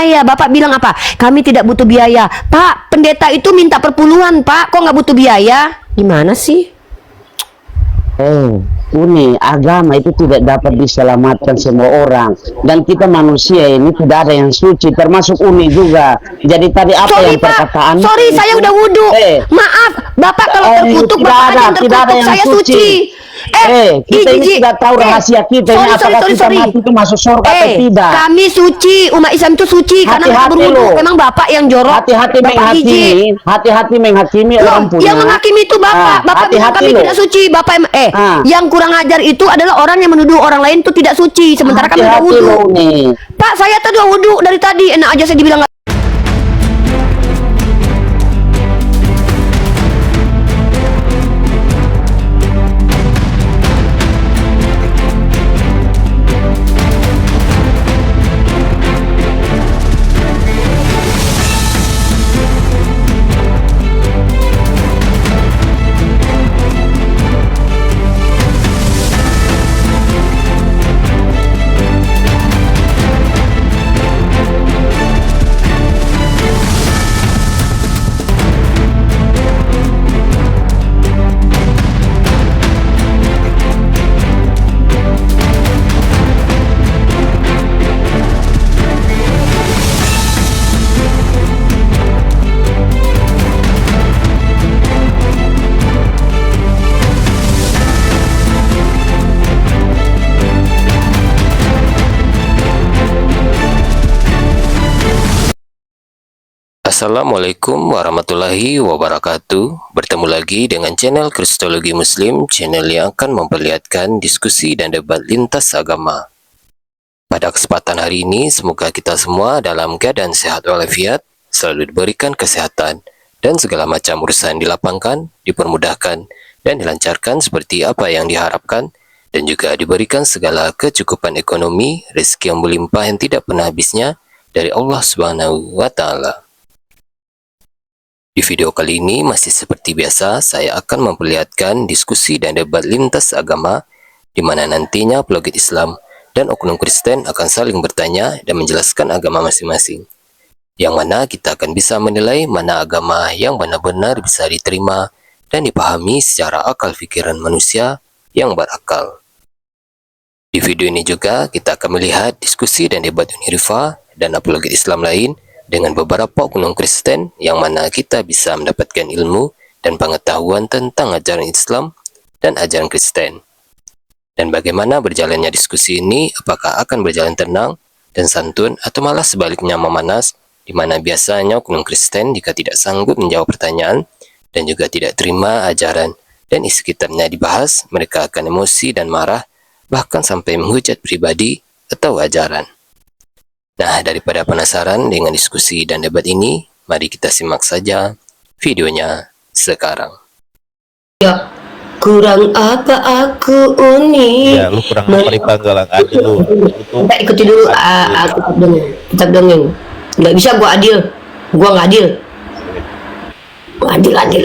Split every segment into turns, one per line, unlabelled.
biaya. Bapak bilang apa? Kami tidak butuh biaya. Pak, pendeta itu minta perpuluhan, Pak. Kok nggak butuh biaya? Gimana sih?
Uni agama itu tidak dapat diselamatkan semua orang, dan kita manusia ini tidak ada yang suci, termasuk Uni juga. Jadi tadi apa
Sorry,
yang
Pak.
perkataan?
Sorry, saya udah wudhu. Maaf, Bapak kalau terkutuk, Bapak aja yang terkutuk. Saya suci.
Kita ini tidak tahu rahasia kita ini, apakah kita mati itu masuk surga atau tidak.
Kami suci, umat Islam itu suci karena kita berwudu. Memang Bapak yang jorok.
Hati-hati menghakimi orang punya.
Yang menghakimi itu Bapak. Bapak bilang kami tidak suci. Bapak yang kurang ajar itu adalah orang yang menuduh orang lain itu tidak suci, sementara kami udah wudu. Pak, saya tadi udah wudu dari tadi. Enak aja saya dibilang.
Assalamualaikum warahmatullahi wabarakatuh. Bertemu lagi dengan channel Kristologi Muslim, channel yang akan memperlihatkan diskusi dan debat lintas agama. Pada kesempatan hari ini, semoga kita semua dalam keadaan sehat walafiat, selalu diberikan kesehatan, dan segala macam urusan dilapangkan, dipermudahkan, dan dilancarkan seperti apa yang diharapkan, dan juga diberikan segala kecukupan ekonomi, rezeki yang melimpah yang tidak pernah habisnya dari Allah Subhanahu wa Ta'ala. Di video kali ini masih seperti biasa, saya akan memperlihatkan diskusi dan debat lintas agama, di mana nantinya apologet Islam dan oknum Kristen akan saling bertanya dan menjelaskan agama masing-masing. Yang mana kita akan bisa menilai mana agama yang benar-benar bisa diterima dan dipahami secara akal pikiran manusia yang berakal. Di video ini juga kita akan melihat diskusi dan debat Unirifa dan apologet Islam lain dengan beberapa oknum Kristen, yang mana kita bisa mendapatkan ilmu dan pengetahuan tentang ajaran Islam dan ajaran Kristen. Dan bagaimana berjalannya diskusi ini, apakah akan berjalan tenang dan santun atau malah sebaliknya memanas, di mana biasanya oknum Kristen jika tidak sanggup menjawab pertanyaan dan juga tidak terima ajaran dan isi kitabnya dibahas, mereka akan emosi dan marah, bahkan sampai menghujat pribadi atau ajaran. Nah, daripada penasaran dengan diskusi dan debat ini, mari kita simak saja videonya sekarang.
Ya, kurang apa aku Uni?
Ya, lu kurang apa di panggalan adil lu.
Kita ikuti dulu aku tetap dongeng. Nggak bisa gua adil. Gua nggak adil. Gua adil.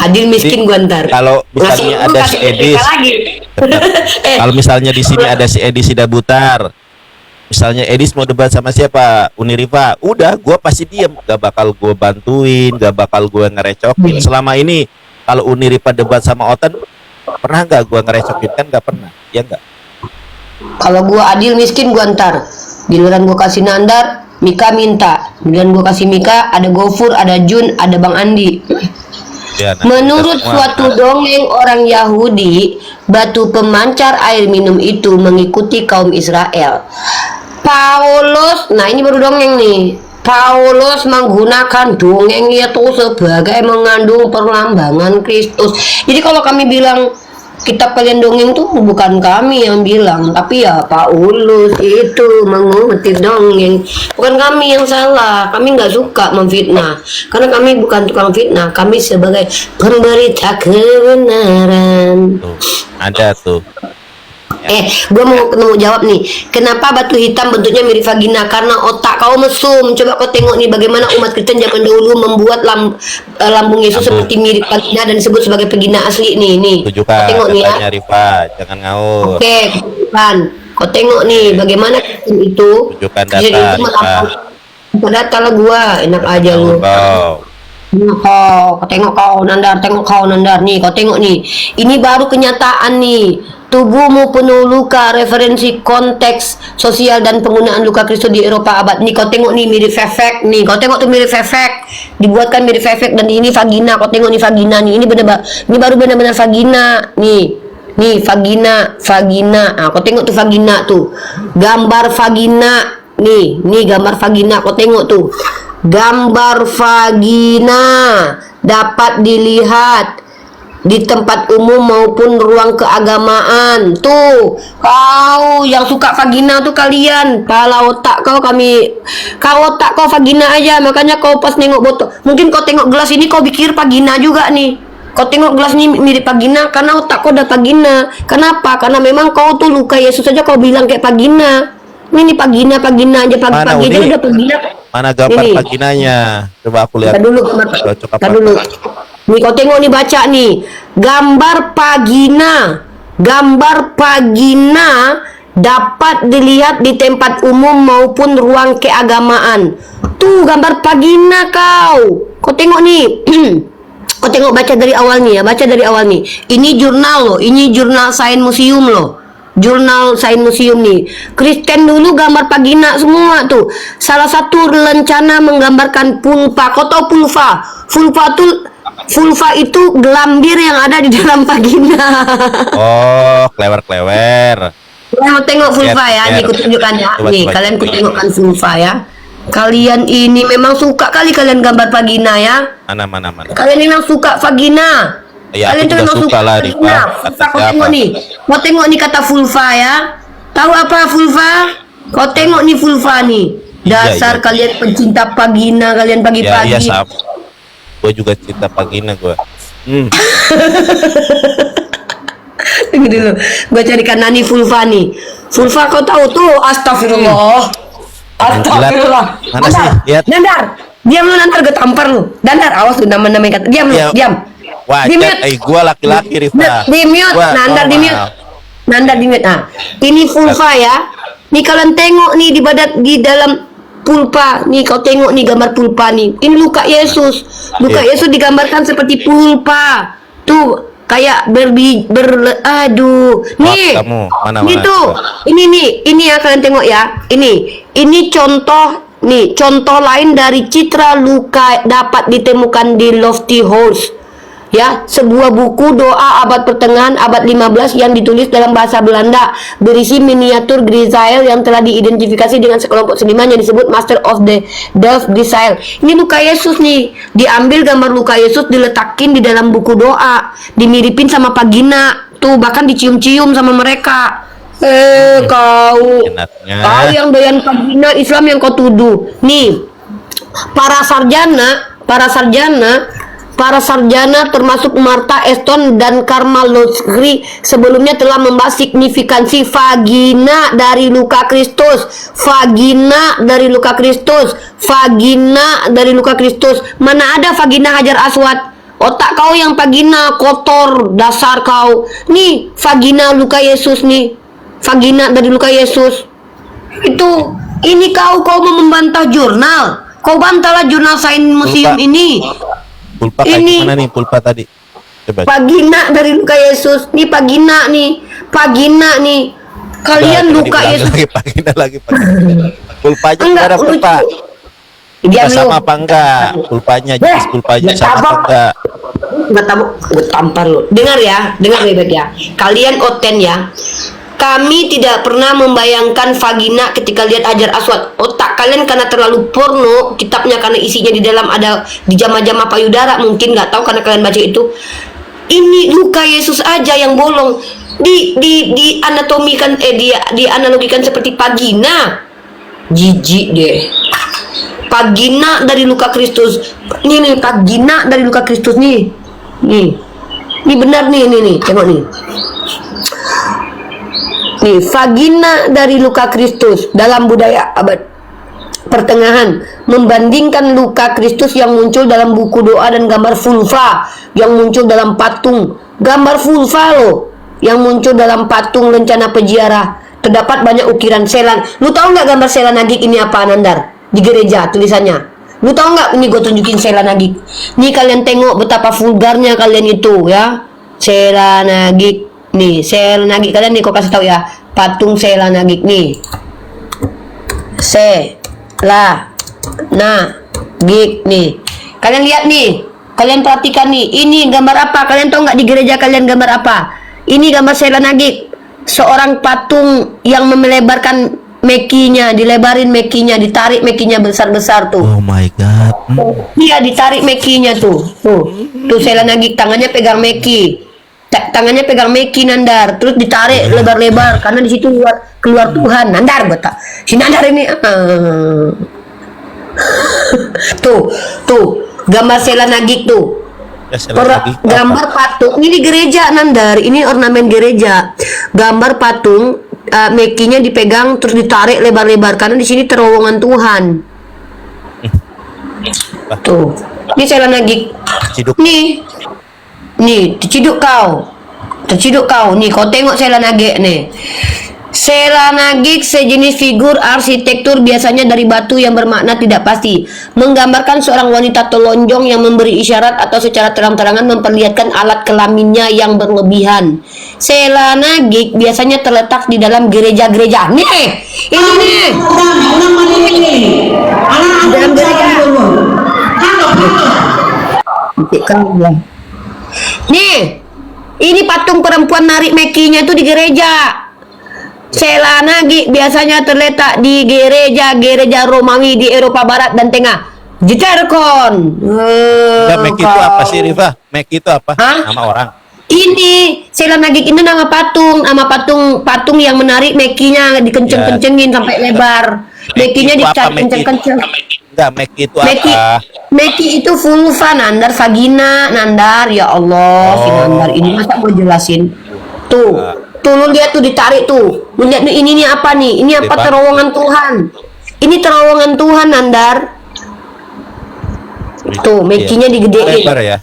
Adil miskin gua ntar.
Kalau misalnya ada si Edis. Kalau misalnya di sini ada si Edis Sidabutar. Misalnya Edis mau debat sama siapa? Unirifa, udah gua pasti diem, gak bakal gua bantuin, gak bakal gua ngerecokin. Selama ini kalau Unirifa debat sama Otan, pernah gak gua ngerecokin? Kan gak pernah, ya enggak?
Kalau gua adil miskin gua ntar. Giliran gua kasih Nandar, Mika minta. Giliran gua kasih Mika, ada Gofur, ada Jun, ada Bang Andi.
Ya, nah,
menurut suatu dongeng orang Yahudi, batu pemancar air minum itu mengikuti kaum Israel. Paulus, nah ini baru dongeng nih. Paulus menggunakan dongeng itu sebagai mengandung perlambangan Kristus. Jadi kalau kami bilang kita pengen dongeng tuh bukan kami yang bilang, tapi ya Paulus itu mengutip dongeng. Bukan kami yang salah, kami nggak suka memfitnah, karena kami bukan tukang fitnah, kami sebagai pemberita kebenaran.
Ada tuh.
Gue mau jawab nih. Kenapa batu hitam bentuknya mirip vagina? Karena otak kau mesum. Coba kau tengok nih bagaimana umat Kristen zaman dahulu membuat lambung Yesus seperti mirip vagina dan disebut sebagai vagina asli nih.
Tunjukkan
tengok nih ya.
Rifa, jangan ngawur.
Oke, kan. Kau tengok nih bagaimana Kristen itu.
Tunjukkan
Kristen
data,
itu data lah gua, enak aja lu. Kau tengok kau Nandar nih, kau tengok nih. Ini baru kenyataan nih. Tubuhmu penuh luka, referensi konteks sosial dan penggunaan luka Kristus di Eropa abad. Nih kau tengok nih mirip Fefek nih. Kau tengok tuh mirip Fefek. Dibuatkan mirip Fefek dan ini vagina. Kau tengok nih vagina nih. Ini baru benar-benar vagina nih. Nih vagina. Ah, kau tengok tuh vagina tuh. Gambar vagina. Nih gambar vagina. Kau tengok tuh. Gambar vagina dapat dilihat di tempat umum maupun ruang keagamaan. Tuh, kau yang suka vagina tuh kalian, pala otak kau otak kau vagina aja, makanya kau pas nengok botol, mungkin kau tengok gelas ini kau pikir vagina juga nih. Kau tengok gelas ini mirip vagina karena otak kau udah vagina. Kenapa? Karena memang kau tuh luka Yesus aja kau bilang kayak vagina. Ini vagina aja pagi-pagi aja udah vagina.
Mana gambar
Ini.
vaginanya? Coba aku lihat.
Tar dulu. Nih kau tengok nih, baca nih. Gambar vagina dapat dilihat di tempat umum maupun ruang keagamaan. Tuh gambar vagina kau. Kau tengok nih. Kau tengok, baca dari awal nih ya, Ini jurnal loh, ini jurnal Science Museum loh. Jurnal Science Museum nih. Kristen dulu gambar vagina semua tuh. Salah satu rencana menggambarkan vulva. Kau tahu vulva? Vulva itu gelambir yang ada di dalam vagina.
Oh, klewer-klewer.
Kau tengok vulva ya, nih aku tunjukkan ya. Nih, kalian ku tengokkan vulva ya. Kalian ini memang suka kali kalian gambar vagina ya.
Mana.
Kalian memang suka vagina.
Ya,
Kalian
aku juga
memang
suka lah,
vagina.
Rifa.
Vulva, kau tengok nih. Kau tengok nih kata vulva ya. Tahu apa vulva? Kau tengok nih vulva nih. Dasar
Iya.
kalian pencinta vagina, kalian pagi-pagi.
Iya, sama. Gue juga cinta vagina gue.
Tunggu dulu, gue carikan Nani vulva nih. Vulva kau tahu tuh, astagfirullah. Astagfirullah.
Mana sih? Lihat.
Nandar, diam lu Nandar, gue tampar lu. Nandar, awas lu nama-nama kata. Diam lu,
Ya.
diam. Di mute.
Wajar, gue laki-laki, Rifa.
Di mute, Nandar di mute. Nandar di mute. Nah, ini vulva ya. Nih kalian tengok nih di dalam pulpa. Nih kau tengok nih gambar pulpa nih. Ini luka Yesus. Luka Yesus digambarkan seperti pulpa. Tuh kayak aduh. Nih.
Kamu mana?
Nih tuh. Ini ya kalian tengok ya. Ini contoh lain dari citra luka dapat ditemukan di Lofty House. Ya, sebuah buku doa abad pertengahan abad 15 yang ditulis dalam bahasa Belanda, berisi miniatur Grisail yang telah diidentifikasi dengan sekelompok seniman yang disebut Master of the Delft Grisail. Ini luka Yesus nih, diambil gambar luka Yesus, diletakin di dalam buku doa, dimiripin sama vagina, tuh bahkan dicium-cium sama mereka. Kau yang doyan vagina Islam yang kau tuduh. Nih, para sarjana termasuk Martha Eston dan Karma Loskri sebelumnya telah membahas signifikansi vagina dari luka Kristus. Mana ada vagina Hajar Aswad? Otak kau yang vagina kotor, dasar kau. Nih, vagina luka Yesus nih. Vagina dari luka Yesus. Ini kau mau membantah jurnal. Kau bantahlah jurnal Science Museum ini.
Pulpa kayak gimana nih pulpa tadi? Coba.
Vagina dari luka Yesus. Nih vagina nih. Kalian luka Yesus.
Vagina lagi. Pulpanya
Enggak,
ada pulpa.
Diam lu.
Sama apa enggak? Pulpanya jenis pulpanya sama apa enggak?
Gue tampar lu. Dengar baik-baik ya. Kalian oten ya. Kami tidak pernah membayangkan vagina ketika lihat Hajar Aswad. Otak kalian karena terlalu porno, kitabnya karena isinya di dalam ada di jama-jama payudara, mungkin nggak tahu karena kalian baca itu. Ini luka Yesus aja yang bolong. Di anatomikan dianalogikan seperti vagina. Jijik deh. Vagina dari luka Kristus. Nih vagina dari luka Kristus nih. Ini benar nih, tengok nih. Nih, vagina dari luka Kristus dalam budaya abad pertengahan membandingkan luka Kristus yang muncul dalam buku doa dan gambar vulva yang muncul dalam patung. Gambar vulva loh yang muncul dalam patung lencana peziarah. terdapat banyak ukiran sela. Lu tahu nggak gambar sela nagik ini apa, Nandar? Di gereja tulisannya. Lu tahu nggak? Ini gue tunjukin sela nagik. Nih kalian tengok betapa vulgarnya kalian itu ya. Sela nagik nih, sela nagik kalian nih, kok kasih tahu ya. Patung sela nagik nih. Sela nagik nih. Kalian lihat nih. Kalian perhatikan nih, ini gambar apa? Kalian tahu nggak di gereja kalian gambar apa? Ini gambar sela nagik, seorang patung yang melebarkan mekinya, dilebarin mekinya, ditarik mekinya besar-besar tuh.
Oh my god.
Iya, ditarik mekinya tuh. Tuh sela nagik, tangannya pegang meki. Tangannya pegang meki, Nandar, terus ditarik lebar-lebar karena di situ keluar Tuhan. Nandar, betul. Si Nandar ini tuh gambar sela nagik tuh.
Ya, sela nagik apa?
Gambar patung ini di gereja, Nandar, ini ornamen gereja. Gambar patung, mekinya dipegang terus ditarik lebar-lebar karena di sini terowongan Tuhan. Tuh, ini sela nagik.
Ciduk.
Nih, terciduk kau. Nih, kau tengok sela nagik nih. Sela nagik sejenis figur arsitektur biasanya dari batu yang bermakna tidak pasti, menggambarkan seorang wanita telonjong yang memberi isyarat atau secara terang-terangan memperlihatkan alat kelaminnya yang berlebihan. Sela nagik biasanya terletak di dalam gereja-gereja. Nih, ini nih. Di dalam gereja. Nih, ini patung perempuan narik mekinya itu di gereja. Sela nagik biasanya terletak di gereja Romawi di Eropa Barat dan Tengah. Jiterkon.
Meki itu apa sih, Rifa? Meki itu apa?
Hah?
Nama orang.
Ini sela nagik ini nama patung yang menarik mekinya dikenceng-kencengin sampai lebar. Mekinya dicari kenceng-kenceng.
Enggak, meki itu
Meki,
apa?
meki itu vulva, Nandar, vagina, Nandar. Ya Allah, si Nandar ini masa mau jelasin? Tuh lu lihat tuh, ditarik tuh. Lu lihat nih, ini apa nih? Ini apa? Terowongan Tuhan. Ini terowongan Tuhan, Nandar. Tuh, mekinya digedein.
Lebar ya?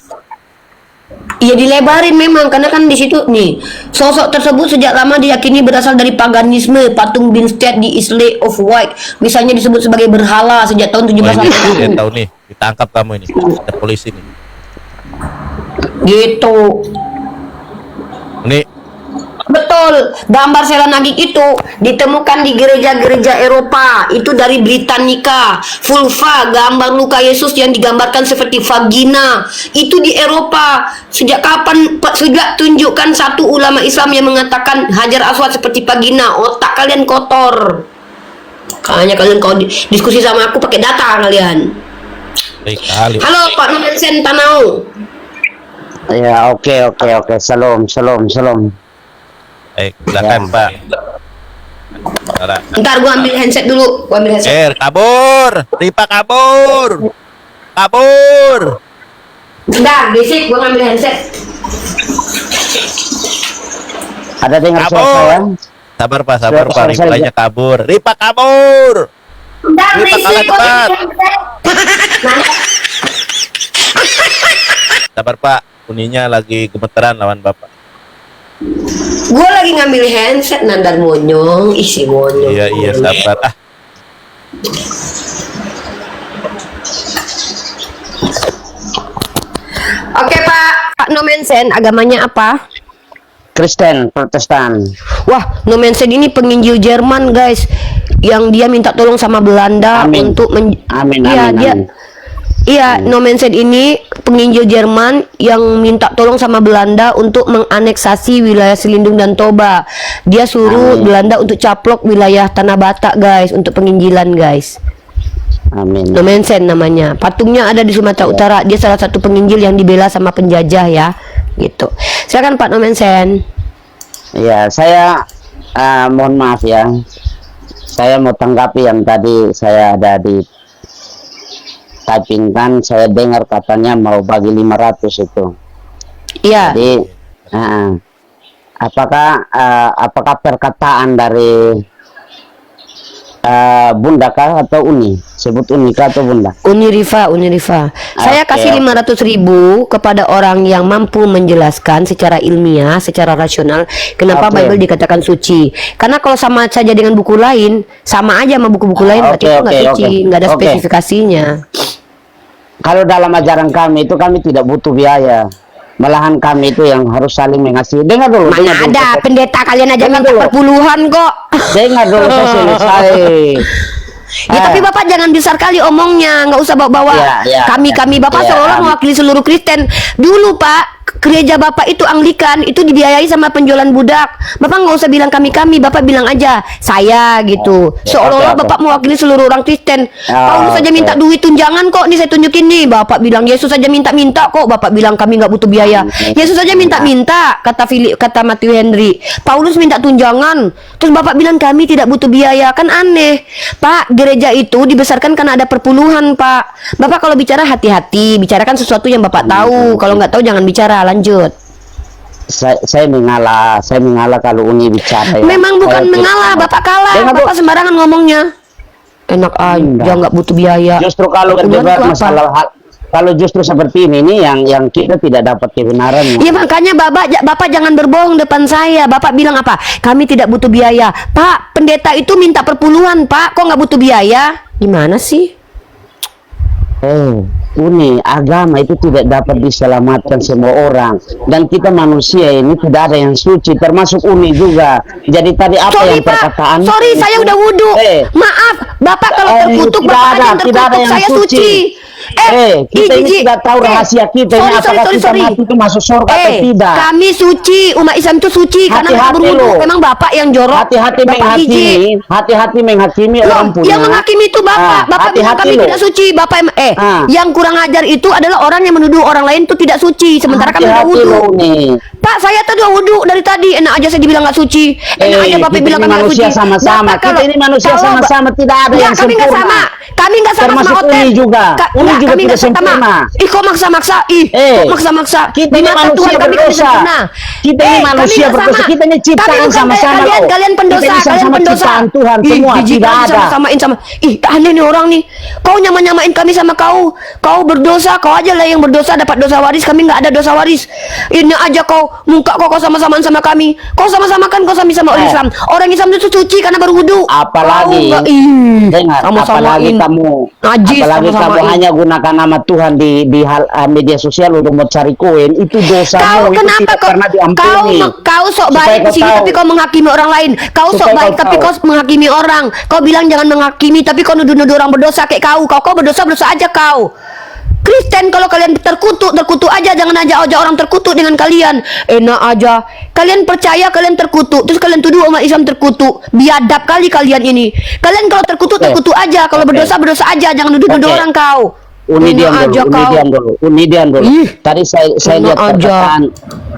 Iya, dilebarin memang karena kan di situ nih. Sosok tersebut sejak lama diyakini berasal dari paganisme. Patung Binstead di Isle of Wight misalnya disebut sebagai berhala sejak tahun 1700.
Saya tahu nih, ditangkap kamu ini. Ada polisi nih.
Gitu.
Ini
Betul, gambar sela nagik itu ditemukan di gereja-gereja Eropa. Itu dari Britannica. Vulva, gambar luka Yesus yang digambarkan seperti vagina. Itu di Eropa. Sejak kapan? Sejak tunjukkan satu ulama Islam yang mengatakan Hajar Aswad seperti vagina. Otak kalian kotor. Kayaknya kalian kalau diskusi sama aku pakai data kalian.
baik kali.
Halo Pak Nomensen Tanau.
Ya, oke. Salam.
Baik, silakan Pak. Salah.
Ntar gua ambil handset dulu.
Kabur. Ripa kabur.
Bentar, bisik, gua ngambil handset.
Ada dengar suara
Kabur.
saya?
Sabar Pak.
Sorry.
Ripanya kabur. Ripa kabur.
Bentar,
Ripa
bisik,
kalah
gua
cepat.
ngambil handset.
Sabar Pak. Kuninya lagi gemeteran lawan Bapak.
Gue lagi ngambil handset, Nandar monyong, isi monyong.
Iya, sabar.
Oke Pak Nomensen, agamanya apa?
Kristen, Protestan.
Wah, Nomensen ini penginjil Jerman guys, yang dia minta tolong sama Belanda
Amin.
untuk
Amin.
Iya, Nomensen ini penginjil Jerman yang minta tolong sama Belanda untuk menganeksasi wilayah Selindung dan Toba. Dia suruh
Amin.
Belanda untuk caplok wilayah Tanah Batak guys, untuk penginjilan guys.
Amin.
Nomensen namanya. Patungnya ada di Sumatera Utara. Dia salah satu penginjil yang dibela sama penjajah ya, gitu. Silakan Pak Nomensen.
Ya, saya mohon maaf ya. Saya mau tanggapi yang tadi saya ada di typingkan, saya dengar katanya mau bagi 500 itu.
Iya.
Jadi apakah perkataan dari Bunda kah atau Uni? Sebut Uni kah atau Bunda?
Unirifa. Saya
Oke,
kasih 500.000 kepada orang yang mampu menjelaskan secara ilmiah, secara rasional kenapa
Oke.
Bible dikatakan suci. Karena kalau sama saja dengan buku lain, sama aja sama buku-buku lain, berarti itu nggak suci, nggak ada
Oke.
spesifikasinya.
Kalau dalam ajaran kami itu kami tidak butuh biaya. Malahan kami itu yang harus saling mengasihi. Dengar dulu.
Mana
dengar dulu.
ada pendeta kalian aja
Dengar
minta
dulu.
perpuluhan kok.
Dengar dulu saya selesai.
Ya tapi Bapak jangan besar kali omongnya, nggak usah bawa-bawa
Ya,
kami Bapak
ya,
seolah mewakili seluruh Kristen. Dulu Pak, gereja Bapak itu Anglikan, itu dibiayai sama penjualan budak. Bapak nggak usah bilang kami, Bapak bilang aja saya gitu. Seolah-olah
oke.
Bapak mewakili seluruh orang Kristen. Paulus saja
oke.
minta duit tunjangan kok, nih saya tunjukin nih. Bapak bilang Yesus saja minta-minta kok. Bapak bilang kami nggak butuh biaya. Yesus saja minta-minta, kata Matthew Henry. Paulus minta tunjangan, terus Bapak bilang kami tidak butuh biaya. Kan aneh Pak, gereja itu dibesarkan karena ada perpuluhan Pak. Bapak kalau bicara hati-hati, bicarakan sesuatu yang Bapak tahu. Kalau nggak tahu jangan bicara, lanjut.
Saya mengalah kalau Uni bicara. Ya.
Memang bukan
Saya
mengalah,
tidak-
Bapak kalah.
Dengar,
Bapak sembarangan ngomongnya. Enak aja,
Enggak.
nggak butuh biaya.
Justru kalau
Perpuluhan
berdebat
itu apa?
masalah kalau justru seperti ini nih yang kita tidak dapat kebenarannya.
Ya makanya Bapak jangan berbohong depan saya. Bapak bilang apa? Kami tidak butuh biaya. Pak, pendeta itu minta perpuluhan Pak. Kok nggak butuh biaya? Gimana sih?
Uni agama itu tidak dapat diselamatkan semua orang, dan kita manusia ini tidak ada yang suci, termasuk Uni juga. Jadi tadi apa
Sorry
yang
Pak,
perkataan?
sorry saya udah wudhu. Maaf, Bapak kalau terkutuk
tidak
Bapak
ada,
aja yang
tidak ada
terkutuk,
yang
saya
suci.
suci.
Kita ini tidak tahu rahasia kita ini, apakah kita mati itu masuk surga atau tidak.
Kami suci, umat Islam itu suci karena mereka
Hati-hati
berwudhu.
lo.
Memang Bapak yang jorok.
Hati-hati
Bapak hiji.
menghakimi
Loh,
orang punya.
yang menghakimi itu Bapak. Bapak bilang
hati-hati
kami
lo.
tidak suci. Bapak
Ah.
yang kurang ajar itu adalah orang yang menuduh orang lain itu tidak suci, sementara kami udah
Hati-hati
wudhu.
lo nih.
Pak, saya tadi udah wudhu dari tadi. Enak aja saya dibilang nggak suci. Enak aja Bapak
kita
bilang
ini
kami nggak
manusia
suci.
sama-sama.
Bapak
Kita
kalau-
ini manusia
kalau-
sama-sama, tidak ada
Enggak,
yang
kami nggak
sempurna.
sama. Kami nggak sama
Termasuk
sama Oten.
Uni juga. Uni
Enggak,
juga
kami
tidak
nggak sama.
sempurna.
Ih, kok maksa-maksa? Ih, kok maksa-maksa?
Kita
Di
ini
mata
manusia
Tuhan kami
berdosa.
sempurna.
Kita ini
Kami
manusia
nggak
berdosa.
sama.
Kita ini ciptaan
Kami bukan
sama-sama
kayak kalian,
kok.
kalian pendosa,
Kita ini
kalian
sama-sama
pendosa.
ciptaan Tuhan semua,
jijik
tidak
kali
ada.
sama-samain sama. Ih, aneh nih orang nih. Kau nyamain kami sama kau. Kau berdosa, kau aja lah yang berdosa dapat dosa waris. Kami nggak ada dosa waris. Ini aja kau muka kau sama-samaan sama kami. Kau sama-samakan kau sama orang Islam. Orang Islam itu suci karena berwudu.
Apalagi,
Kau nggak- ih,
dengar, apalagi
sama-samain.
kamu,
Najis
apalagi kamu
sama-samain.
hanya gunakan nama Tuhan di hal media sosial untuk mencari koin, itu dosamu
Kau
itu
kenapa
tidak
kau
pernah diampuni.
kau sok
Supaya
baik di
kau
sini
tahu.
tapi kau menghakimi orang lain. Kau sok
Supaya
baik
kau
tapi
tahu.
kau menghakimi orang. Kau bilang jangan menghakimi tapi kau nuduh-nuduh orang berdosa kayak kau. Kau berdosa aja kau. Kristen kalau kalian terkutuk aja, jangan aja orang terkutuk dengan kalian. Enak aja. Kalian percaya kalian terkutuk, terus kalian tuduh umat Islam terkutuk. Biadab kali kalian ini. Kalian kalau terkutuk aja, kalau berdosa aja, jangan nuduh-nuduh
Oke.
orang kau.
Uni diam dulu, Uni diam dulu.
Ih,
Tadi saya
enak
lihat
aja.
perkataan,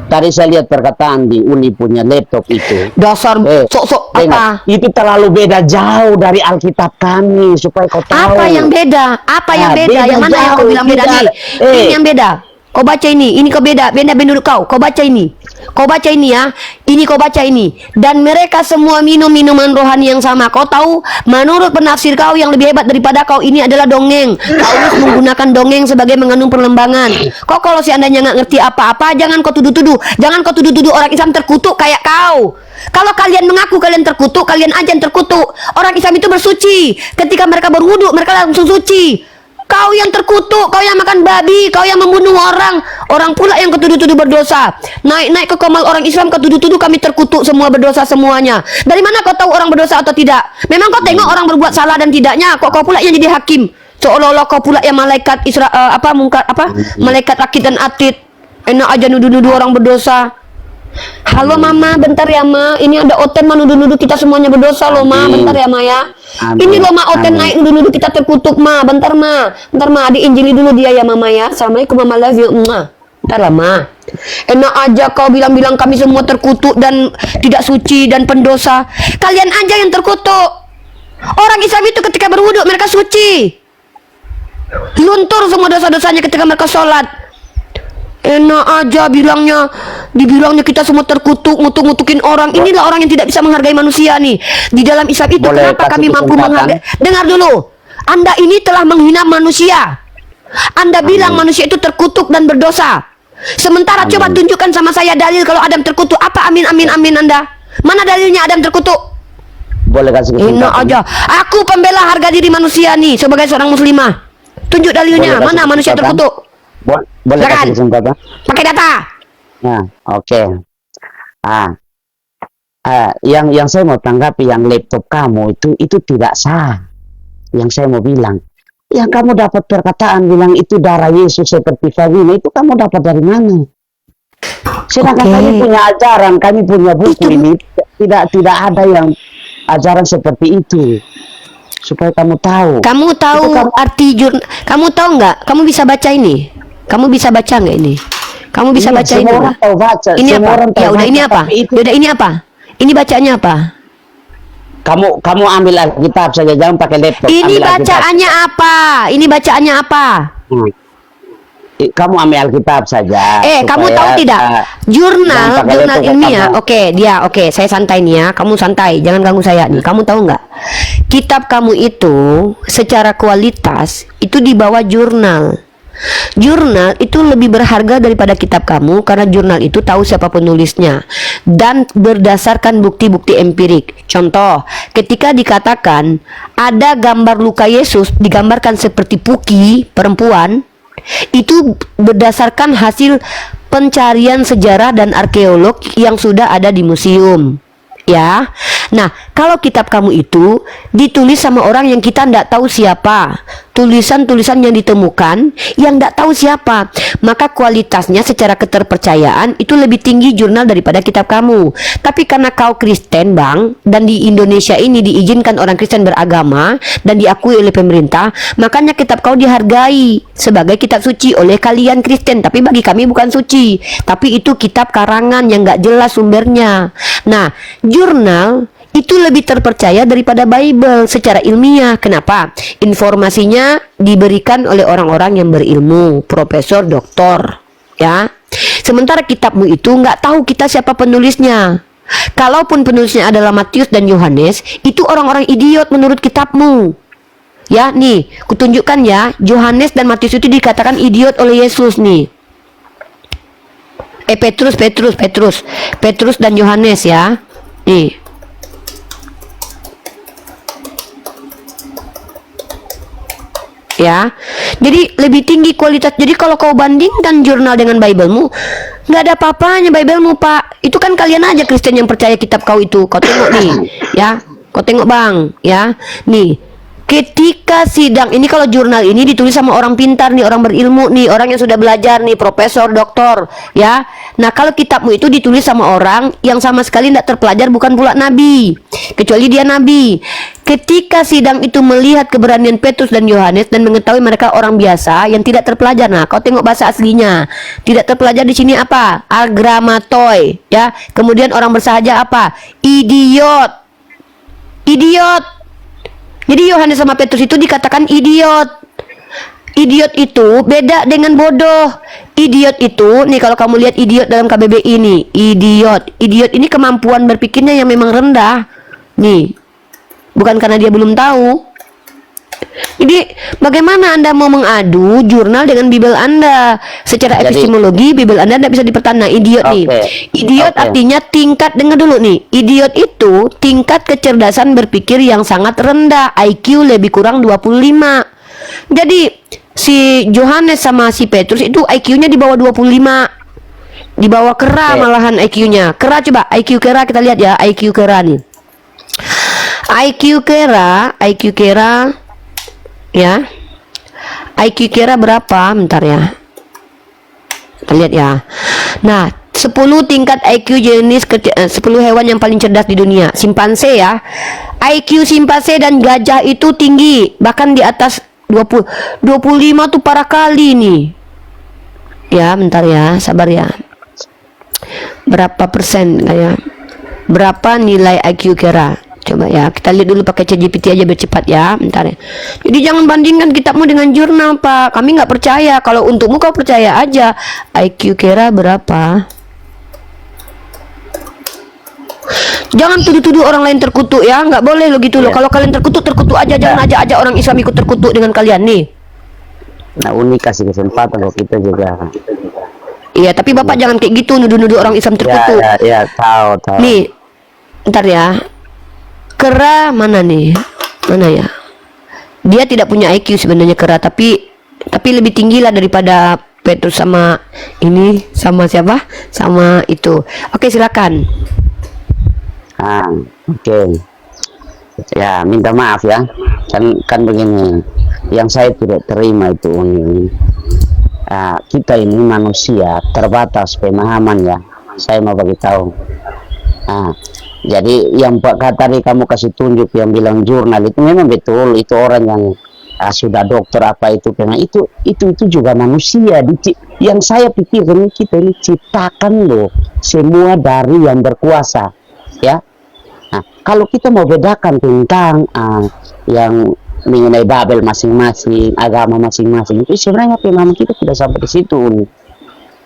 tadi saya lihat perkataan di Uni punya laptop itu.
Dasar
Eh,
sok-sok
dengar,
apa?
itu terlalu beda jauh dari Alkitab kami, supaya kau tahu.
Apa yang beda? Apa yang
Nah,
beda?
beda
Yang mana yang kau
jauh,
bilang beda
beda.
nih? Ini
Eh.
yang beda. Kau baca ini kau beda menurut kau. Kau baca ini. Kau baca ini ya. Ini kau baca ini. Dan mereka semua minum minuman rohani yang sama. Kau tahu, menurut penafsir kau yang lebih hebat daripada kau ini adalah dongeng. Paulus menggunakan dongeng sebagai mengandung perlembangan. Kau kalau seandainya nggak ngerti apa-apa, jangan kau tuduh-tuduh. Jangan kau tuduh-tuduh orang Islam terkutuk kayak kau. Kalau kalian mengaku kalian terkutuk, kalian aja yang terkutuk. Orang Islam itu bersuci. Ketika mereka berwudu, mereka langsung suci. Kau yang terkutuk, kau yang makan babi, kau yang membunuh orang. Orang pula yang ketuduh-tuduh berdosa. Naik-naik ke komal orang Islam, ketuduh-tuduh kami terkutuk semua berdosa semuanya. Dari mana kau tahu orang berdosa atau tidak? Memang kau tengok orang berbuat salah dan tidaknya. Kok kau pula yang jadi hakim? Seolah-olah kau pula yang malaikat malaikat rakit dan atid. Enak aja nuduh-nuduh orang berdosa. Halo Mama, bentar ya Ma. Ini ada Oten mah nuduh-nuduh kita semuanya berdosa loh Ma.
Amin.
Bentar ya Ma ya.
Amin.
Ini loh Ma, Oten
Amin.
naik nuduh-nuduh kita terkutuk Ma. Bentar Ma. Bentar Ma, diinjili dulu dia ya Mama ya. Assalamualaikum Mama, love you. Bentar lah Ma. Enak aja kau bilang-bilang kami semua terkutuk dan tidak suci dan pendosa. Kalian aja yang terkutuk. Orang Islam itu ketika berwudu mereka suci. Luntur semua dosa-dosanya ketika mereka sholat. Enak aja dibilangnya kita semua terkutuk, ngutuk-ngutukin orang. Inilah orang yang tidak bisa menghargai manusia nih. Di dalam Islam itu
Boleh
kenapa
kasih
kami mampu
kesempatan?
menghargai? Dengar dulu. Anda ini telah menghina manusia. Anda bilang manusia itu terkutuk dan berdosa. Sementara coba tunjukkan sama saya dalil kalau Adam terkutuk. Apa amin amin amin Anda? Mana dalilnya Adam terkutuk?
Boleh kasih
Enak
kesempatan?
aja. Aku pembela harga diri manusia nih sebagai seorang muslimah. Tunjuk dalilnya.
Boleh kasih
Mana manusia
kesempatan?
terkutuk?
Boleh
Silakan.
kasih kesempatan?
Pakai data.
Nah, oke. Yang saya mau tanggapi, yang laptop kamu itu tidak sah. Yang saya mau bilang, yang kamu dapat perkataan bilang itu darah Yesus seperti Fabina, itu kamu dapat dari mana? Sedangkan
Oke.
kami punya ajaran, kami punya buku
Itu-
ini, tidak ada yang ajaran seperti itu. Supaya kamu tahu.
Kamu tahu
Itu kamu-
arti kamu tahu nggak? Kamu bisa baca ini? Kamu bisa baca nggak ini? Kamu bisa
Iya,
baca
semua
ini
orang
nggak?
tahu baca.
Ini
semua
apa?
orang tahu
Ya udah
baca,
ini apa?
tapi itu
Ya udah ini apa? Ini bacanya apa?
kamu ambil Alkitab saja, jangan pakai laptop.
Ini
ambil Alkitab.
bacaannya apa? Ini bacaannya apa?
Kamu ambil Alkitab saja.
Kamu
supaya,
tahu tidak? Jurnal
jangan pakai laptop
ilmiah.
kamu.
Oke, saya santai nih ya. Kamu santai, jangan ganggu saya nih. Kamu tahu nggak? Kitab kamu itu secara kualitas itu di bawah jurnal. Jurnal itu lebih berharga daripada kitab kamu karena jurnal itu tahu siapa penulisnya dan berdasarkan bukti-bukti empirik. Contoh, ketika dikatakan ada gambar luka Yesus digambarkan seperti Puki perempuan, itu berdasarkan hasil pencarian sejarah dan arkeolog yang sudah ada di museum. Ya, nah kalau kitab kamu itu ditulis sama orang yang kita tidak tahu siapa, tulisan-tulisan yang ditemukan yang tidak tahu siapa, maka kualitasnya secara keterpercayaan itu lebih tinggi jurnal daripada kitab kamu. Tapi karena kau Kristen bang, dan di Indonesia ini diizinkan orang Kristen beragama dan diakui oleh pemerintah, makanya kitab kau dihargai sebagai kitab suci oleh kalian Kristen. Tapi bagi kami bukan suci, tapi itu kitab karangan yang nggak jelas sumbernya. Nah, jurnal itu lebih terpercaya daripada Bible secara ilmiah. Kenapa? Informasinya diberikan oleh orang-orang yang berilmu, profesor, doktor, ya. Sementara kitabmu itu nggak tahu kita siapa penulisnya. Kalaupun penulisnya adalah Matius dan Yohanes, itu orang-orang idiot menurut kitabmu. Ya, nih, kutunjukkan ya, Yohanes dan Matius itu dikatakan idiot oleh Yesus nih. Petrus dan Yohanes ya. Nih. Ya, jadi lebih tinggi kualitas. Jadi kalau kau bandingkan jurnal dengan Biblemu, nggak ada apa-apanya Biblemu pak. Itu kan kalian aja Kristen yang percaya kitab kau itu. Kau tengok nih, ya. Kau tengok bang, ya. Nih, ketika sidang ini kalau jurnal ini ditulis sama orang pintar nih, orang berilmu nih, orang yang sudah belajar nih, profesor, doktor, ya. Nah kalau kitabmu itu ditulis sama orang yang sama sekali tidak terpelajar, bukan pula nabi, kecuali dia nabi. Ketika sidang itu melihat keberanian Petrus dan Yohanes dan mengetahui mereka orang biasa yang tidak terpelajar. Nah, kau tengok bahasa aslinya. Tidak terpelajar di sini apa? Agramatoi, ya. Kemudian orang bersahaja apa? Idiot. Jadi Yohanes sama Petrus itu dikatakan idiot. Idiot itu beda dengan bodoh. Idiot itu, nih kalau kamu lihat idiot dalam KBBI ini, idiot ini kemampuan berpikirnya yang memang rendah. Nih, bukan karena dia belum tahu. Jadi bagaimana Anda mau mengadu jurnal dengan Bible Anda? Secara
Jadi-
epistemologi Bible Anda tidak bisa dipertanah. Idiot nih.
Oke.
Idiot
Oke.
artinya tingkat, dengar dulu nih. Idiot itu tingkat kecerdasan berpikir yang sangat rendah, IQ lebih kurang 25. Jadi si Yohanes sama si Petrus itu IQ-nya di bawah 25. Di bawah kera
Oke.
malahan IQ-nya. Kera coba IQ kera kita lihat ya, IQ kera nih. IQ kera ya. IQ kera berapa? Bentar ya. Kita lihat ya. Nah, 10 tingkat IQ jenis 10 hewan yang paling cerdas di dunia. Simpanse ya. IQ simpanse dan gajah itu tinggi, bahkan di atas 25 tuh parah kali nih. Ya, bentar ya, sabar ya. Berapa persen kayak? Berapa nilai IQ kera? Coba ya, kita lihat dulu pakai ChatGPT aja biar cepat ya, bentar ya. Jadi jangan bandingkan kitabmu dengan jurnal, Pak. Kami nggak percaya. Kalau untukmu kau percaya aja. IQ Kera berapa? Jangan tuduh-tuduh orang lain terkutuk ya, nggak boleh lo gitu loh. Kalau kalian terkutuk aja, jangan ajak orang Islam ikut terkutuk dengan kalian nih.
Nah, Uni kasih kesempatan kalau kita juga.
Iya, tapi Bapak jangan kayak gitu nuduh-nuduh orang Islam terkutuk.
Ya, tahu.
Nih, ntar ya. Kera mana nih? Mana ya? Dia tidak punya IQ sebenarnya Kera, tapi lebih tinggi lah daripada Petrus sama ini, sama siapa? Sama itu. Oke, silakan.
Oke. Ya, minta maaf ya. Kan begini. Yang saya tidak terima itu Uni. Kita ini manusia terbatas pemahaman ya. Saya mau bagi tahu. Jadi yang Pak tadi kamu kasih tunjuk yang bilang jurnal itu memang betul, itu orang yang sudah dokter apa itu, karena itu juga manusia. Yang saya pikirkan kita ini ciptakan loh semua dari yang berkuasa ya. Nah, kalau kita mau bedakan tentang yang mengenai Babel masing-masing, agama masing-masing, itu sebenarnya pemahaman kita tidak sampai di situ.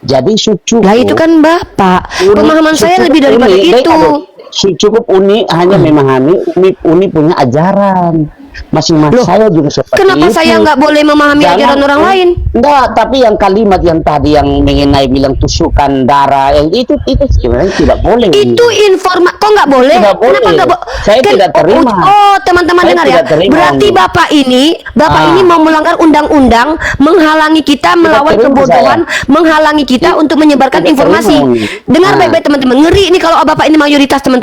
Jadi cukup.
Nah itu kan Bapak, pemahaman saya lebih daripada itu.
Cukup Uni hanya memahami Uni punya ajaran masing-masing. Saya juga seperti
kenapa
itu.
Saya nggak boleh memahami ajaran orang lain?
Enggak, tapi yang kalimat yang tadi yang mengenai bilang tusukan darah, yang itu sebenarnya tidak boleh.
Itu kok nggak boleh?
Tidak boleh.
Kenapa
Saya tidak terima.
Teman-teman dengar ya. Berarti Bapak ini mau melanggar undang-undang, menghalangi kita melawan kebodohan, menghalangi kita untuk menyebarkan informasi. Dengar baik-baik teman-teman. Ngeri ini kalau Bapak ini mayoritas teman-teman.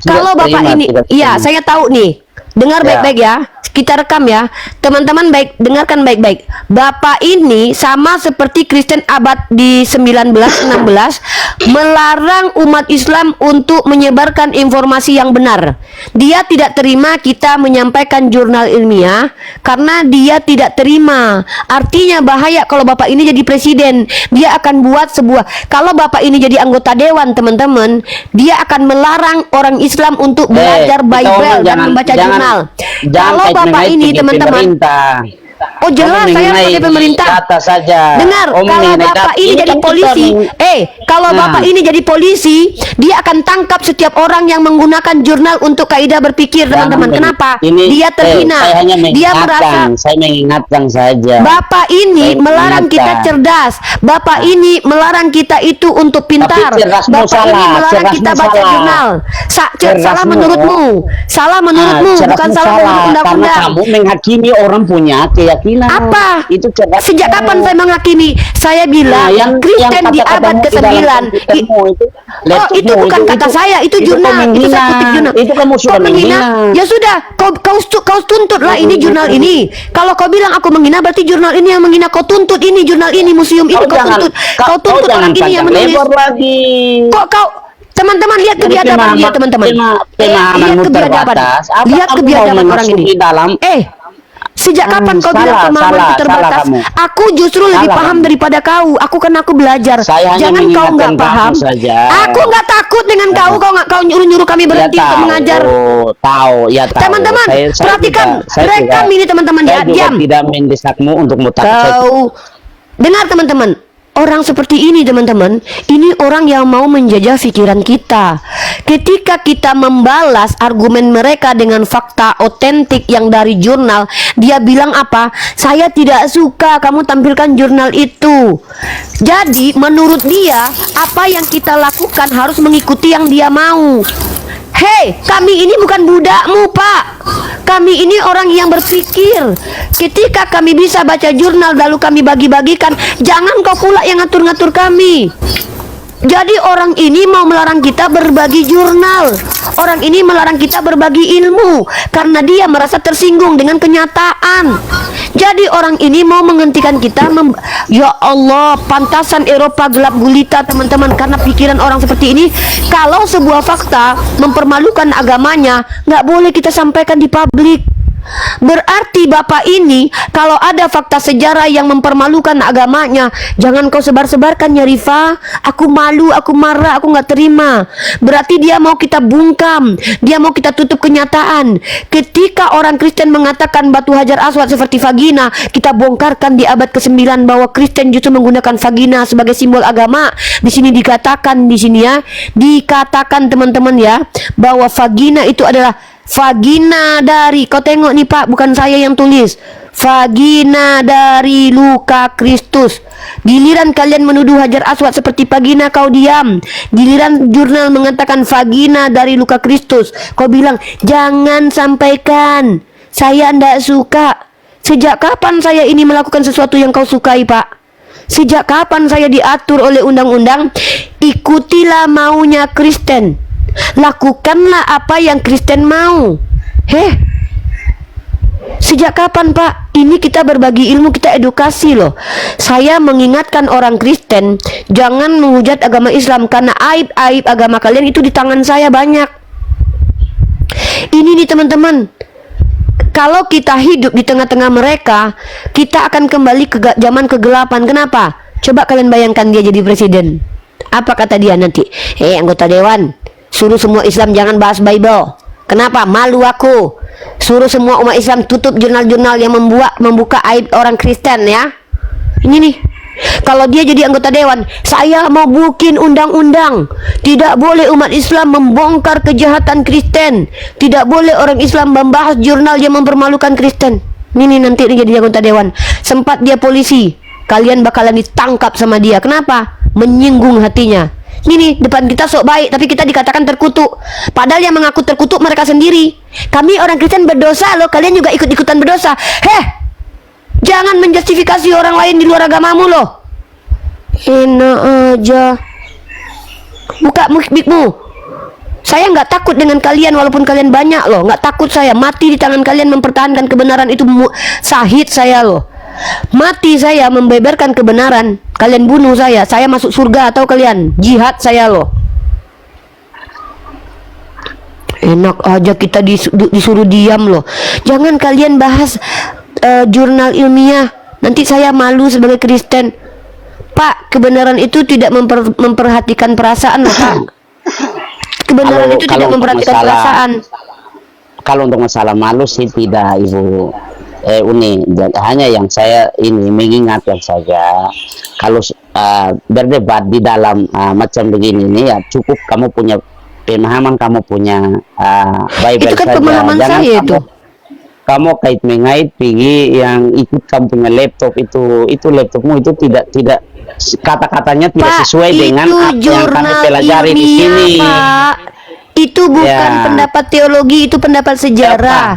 Kalau Bapak ini, iya saya tahu nih. Dengar baik-baik ya, kita rekam ya teman-teman, dengarkan baik-baik. Bapak ini sama seperti Kristen abad di 1916 melarang umat Islam untuk menyebarkan informasi yang benar. Dia tidak terima kita menyampaikan jurnal ilmiah karena dia tidak terima. Artinya bahaya kalau Bapak ini jadi presiden. Dia akan buat kalau Bapak ini jadi anggota dewan teman-teman, dia akan melarang orang Islam untuk belajar Bible dan membaca jurnal. Kalau Bapak ini teman-teman, jelas saya sebagai pemerintah. Dengar, kalau Bapak ini jadi polisi, kalau Bapak ini jadi polisi, dia akan tangkap setiap orang yang menggunakan jurnal untuk kaidah berpikir, teman-teman. Kenapa? Dia terhina. Dia merasa.
Saya mengingatkan saja.
Bapak ini melarang kita cerdas. Bapak ini melarang kita itu untuk pintar. Bapak ini melarang kita baca jurnal. Salah menurutmu. Salah menurutmu, bukan salah menurut undang-undang.
Karena kamu menghakimi orang punya keyakinan.
Apa?
Itu
sejak kapan saya menghakimi? Saya bilang Kristen di abad ke-9. Itu bukan kata saya, itu jurnal. Itu saya kutip jurnal.
Itu kamu sudah menghina.
Ya sudah, kau tuntutlah ini jurnal ini. Kalau kau bilang aku menghina, berarti jurnal ini yang menghina. Kau tuntut ini jurnal ini, museum ini kau tuntut orang ini yang menulis. Kok kau teman-teman lihat kebiadaban dia teman-teman. Lihat kebiadaban orang ini. Sejak kapan kau bilang pemahamanku terbatas? Aku justru lebih paham daripada kau. Aku belajar. Jangan kau nggak paham. Aku nggak takut dengan kau. Kau nyuruh kami berhenti untuk mengajar.
Tahu.
Teman-teman, perhatikan rekam ini teman-teman ya. Diam.
Tidak mendesakmu untuk
Kau dengar teman-teman. Orang seperti ini teman-teman, ini orang yang mau menjajah pikiran kita. Ketika kita membalas argumen mereka dengan fakta otentik yang dari jurnal, dia bilang apa? Saya tidak suka kamu tampilkan jurnal itu. Jadi menurut dia, apa yang kita lakukan harus mengikuti yang dia mau. Hei, kami ini bukan budakmu, Pak. Kami ini orang yang berpikir. Ketika kami bisa baca jurnal lalu kami bagi-bagikan, jangan kau pula yang ngatur-ngatur kami. Jadi orang ini mau melarang kita berbagi jurnal. Orang ini melarang kita berbagi ilmu karena dia merasa tersinggung dengan kenyataan. Jadi orang ini mau menghentikan kita. Ya Allah, pantasan Eropa gelap gulita teman-teman, karena pikiran orang seperti ini. Kalau sebuah fakta mempermalukan agamanya, nggak boleh kita sampaikan di publik. Berarti Bapak ini kalau ada fakta sejarah yang mempermalukan agamanya, jangan kau sebar-sebarkan ya Rifa. Aku malu, aku marah, aku nggak terima. Berarti dia mau kita bungkam, dia mau kita tutup kenyataan. Ketika orang Kristen mengatakan batu hajar aswad seperti vagina, kita bongkarkan di abad ke-9 bahwa Kristen justru menggunakan vagina sebagai simbol agama. Di sini dikatakan, di sini ya, dikatakan teman-teman ya, bahwa vagina itu adalah vagina dari, kau tengok nih Pak, bukan saya yang tulis, vagina dari luka Kristus. Giliran kalian menuduh hajar aswad seperti vagina, kau diam. Giliran jurnal mengatakan vagina dari luka Kristus, kau bilang jangan sampaikan, saya ndak suka. Sejak kapan saya ini melakukan sesuatu yang kau sukai Pak? Sejak kapan saya diatur oleh undang-undang? Ikutilah maunya Kristen, lakukanlah apa yang Kristen mau. Sejak kapan Pak? Ini kita berbagi ilmu, kita edukasi loh. Saya mengingatkan orang Kristen, jangan menghujat agama Islam, karena aib-aib agama kalian itu di tangan saya banyak. Ini nih teman-teman, kalau kita hidup di tengah-tengah mereka, kita akan kembali ke zaman kegelapan. Kenapa? Coba kalian bayangkan dia jadi presiden. Apa kata dia nanti? Anggota dewan, suruh semua Islam jangan bahas Bible. Kenapa? Malu aku. Suruh semua umat Islam tutup jurnal-jurnal yang membuka aib orang Kristen ya. Ini nih. Kalau dia jadi anggota dewan, saya mau bikin undang-undang. Tidak boleh umat Islam membongkar kejahatan Kristen. Tidak boleh orang Islam membahas jurnal yang mempermalukan Kristen. Ini nanti dia jadi anggota dewan. Sempat dia polisi, kalian bakalan ditangkap sama dia. Kenapa? Menyinggung hatinya. Ini depan kita sok baik, tapi kita dikatakan terkutuk. Padahal yang mengaku terkutuk mereka sendiri. Kami orang Kristen berdosa loh, kalian juga ikut-ikutan berdosa. Jangan menjustifikasi orang lain di luar agamamu loh. Enak aja. Buka mikmu. Saya nggak takut dengan kalian walaupun kalian banyak loh. Nggak takut saya. Mati di tangan kalian mempertahankan kebenaran itu sahid saya loh. Mati saya membeberkan kebenaran. Kalian bunuh saya masuk surga atau kalian jihad saya loh. Enak aja kita disuruh diam loh. Jangan kalian bahas jurnal ilmiah. Nanti saya malu sebagai Kristen. Pak, kebenaran itu tidak memperhatikan perasaan loh Pak. Kebenaran itu tidak memperhatikan perasaan.
Kalau untuk masalah malu sih tidak Ibu Uni, hanya yang saya ini mengingatkan saja, kalau berdebat di dalam macam begini nih ya cukup kamu punya pemahaman, kamu punya Bible
itu kan
saja.
pemahaman
Jangan
saya itu.
Kamu kait-mengait pergi yang ikut kamu punya laptop itu laptopmu itu tidak kata-katanya tidak
Pak,
sesuai dengan apa yang kami pelajari di sini.
Pak. Itu bukan pendapat teologi, itu pendapat sejarah.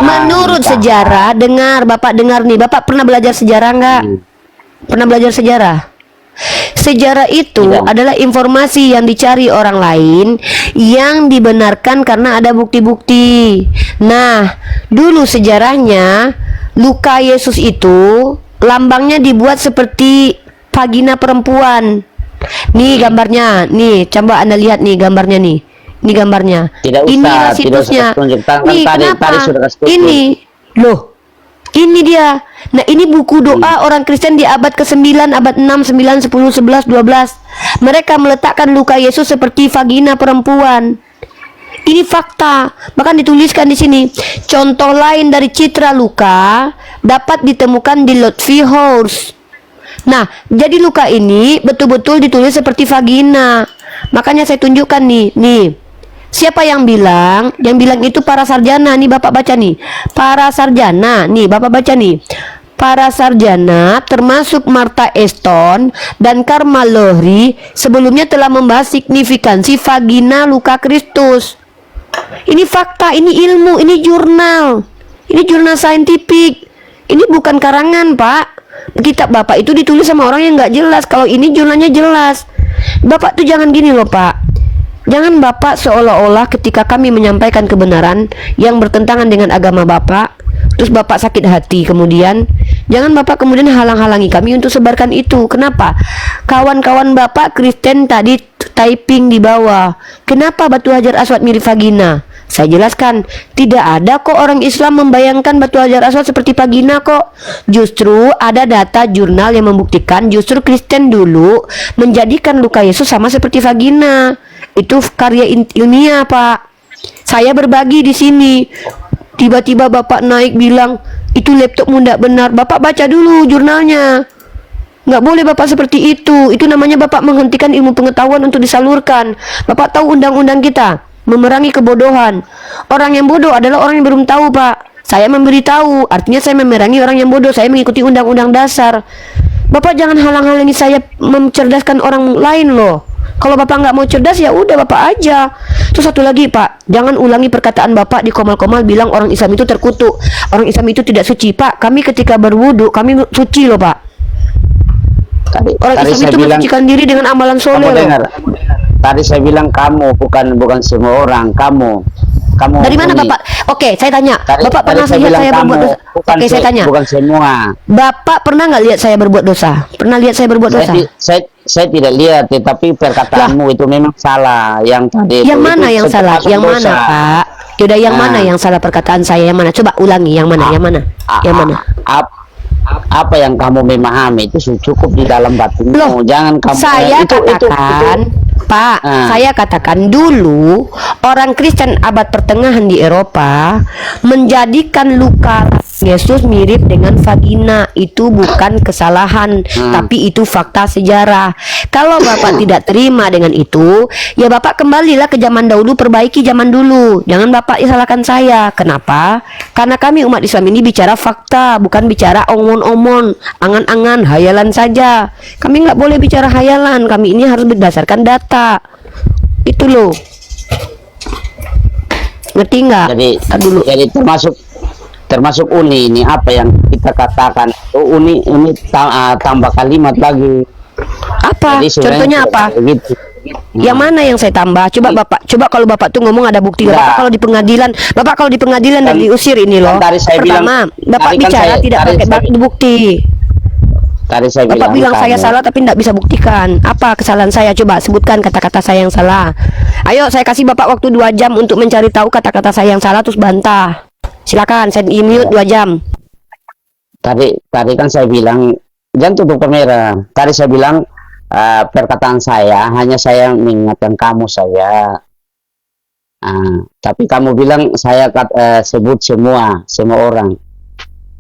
Menurut sejarah, Bapak dengar nih, Bapak pernah belajar sejarah nggak? Pernah belajar sejarah? Sejarah itu adalah informasi yang dicari orang lain yang dibenarkan karena ada bukti-bukti. Nah, dulu sejarahnya luka Yesus itu lambangnya dibuat seperti vagina perempuan. Nih gambarnya, nih coba Anda lihat nih gambarnya nih. Ini gambarnya. Inilah situsnya. Nih kenapa? Ini loh. Ini dia. Nah ini buku doa orang Kristen di abad ke-9, abad 6, 9, 10, 11, 12. Mereka meletakkan luka Yesus seperti vagina perempuan. Ini fakta. Bahkan dituliskan di sini. Contoh lain dari citra luka dapat ditemukan di Lotfi House. Nah, jadi luka ini betul-betul ditulis seperti vagina. Makanya saya tunjukkan nih. Siapa yang bilang? Yang bilang itu para sarjana. Nih Bapak baca nih. Para sarjana. Nih Bapak baca nih. Para sarjana termasuk Martha Eston dan Karma Lohri sebelumnya telah membahas signifikansi vagina luka Kristus. Ini fakta, ini ilmu, ini jurnal. Ini jurnal saintifik. Ini bukan karangan, Pak. Kitab Bapak itu ditulis sama orang yang nggak jelas. Kalau ini jurnalnya jelas. Bapak tuh jangan gini loh, Pak. Jangan Bapak seolah-olah ketika kami menyampaikan kebenaran yang bertentangan dengan agama Bapak, terus Bapak sakit hati kemudian, jangan Bapak kemudian halang-halangi kami untuk sebarkan itu. Kenapa? Kawan-kawan Bapak Kristen tadi typing di bawah, kenapa batu hajar aswad mirip vagina? Saya jelaskan, tidak ada kok orang Islam membayangkan Batu Hajar Aswad seperti vagina kok. Justru ada data jurnal yang membuktikan justru Kristen dulu menjadikan luka Yesus sama seperti vagina. Itu karya ilmiah, Pak. Saya berbagi di sini. Tiba-tiba Bapak naik bilang, itu laptopmu tidak benar. Bapak baca dulu jurnalnya. Nggak boleh Bapak seperti itu. Itu namanya Bapak menghentikan ilmu pengetahuan untuk disalurkan. Bapak tahu undang-undang kita, memerangi kebodohan. Orang yang bodoh adalah orang yang belum tahu, Pak. Saya memberitahu, artinya saya memerangi orang yang bodoh. Saya mengikuti undang-undang dasar. Bapak jangan halang-halangi saya mencerdaskan orang lain loh. Kalau Bapak nggak mau cerdas, ya udah Bapak aja. Terus satu lagi, Pak, jangan ulangi perkataan Bapak di komal-komal bilang orang Islam itu terkutuk, orang Islam itu tidak suci. Pak, kami ketika berwudu kami suci loh, Pak. Orang Islam itu mensucikan diri dengan amalan soleh loh.
Tadi saya bilang kamu, bukan semua orang. Kamu
Dari mana
ini.
Bapak? Oke, saya tanya.
Tadi-
Bapak pernah
tadi
lihat saya
bilang
berbuat
kamu,
dosa?
bukan
Oke, saya tanya.
bukan semua.
Bapak pernah nggak lihat saya berbuat dosa? Pernah lihat saya berbuat dosa?
Saya tidak lihat, tetapi perkataanmu itu memang salah. Yang tadi
Yang
itu
mana yang salah?
termasuk
Yang mana,
dosa.
Pak? Yaudah, yang mana
Nah.
yang salah perkataan saya? Yang mana? Coba ulangi, yang mana? Yang mana? Yang mana?
Apa yang kamu memahami itu cukup di dalam batinmu.
Loh,
Jangan kamu
saya katakan, Pak,
Ah.
saya katakan dulu orang Kristen abad pertengahan di Eropa menjadikan luka Yesus mirip dengan vagina. Itu bukan kesalahan, tapi itu fakta sejarah. Kalau Bapak tidak terima dengan itu, ya Bapak kembalilah ke zaman dahulu, perbaiki zaman dulu. Jangan Bapak salahkan saya. Kenapa? Karena kami umat Islam ini bicara fakta, bukan bicara omon-omon, angan-angan, hayalan saja. Kami nggak boleh bicara hayalan. Kami ini harus berdasarkan data. Itu loh. Ngerti nggak?
Jadi
Dulu.
jadi termasuk uni ini apa yang kita katakan itu uni tambah kalimat lagi.
Apa?
Jadi sebenarnya
Contohnya
tidak
apa?
begitu.
Yang mana yang saya tambah? Coba Bapak, coba kalau Bapak tuh ngomong ada bukti.
Enggak.
Bapak kalau di pengadilan dan diusir ini loh.
Tadi saya
Pertama,
bilang-
Bapak
tadi kan
bicara
saya-
tidak
tadi
pakai
saya-
bukti.
Tadi saya
Bapak bilang saya
kamu-
salah tapi tidak bisa buktikan. Apa kesalahan saya? Coba sebutkan kata-kata saya yang salah. Ayo, saya kasih Bapak waktu 2 jam untuk mencari tahu kata-kata saya yang salah terus bantah. Silakan, saya mute 2 jam.
Tadi kan saya bilang jangan tutup kamera. Tadi saya bilang perkataan saya hanya saya mengingatkan kamu saja. Tapi kamu bilang saya sebut semua orang.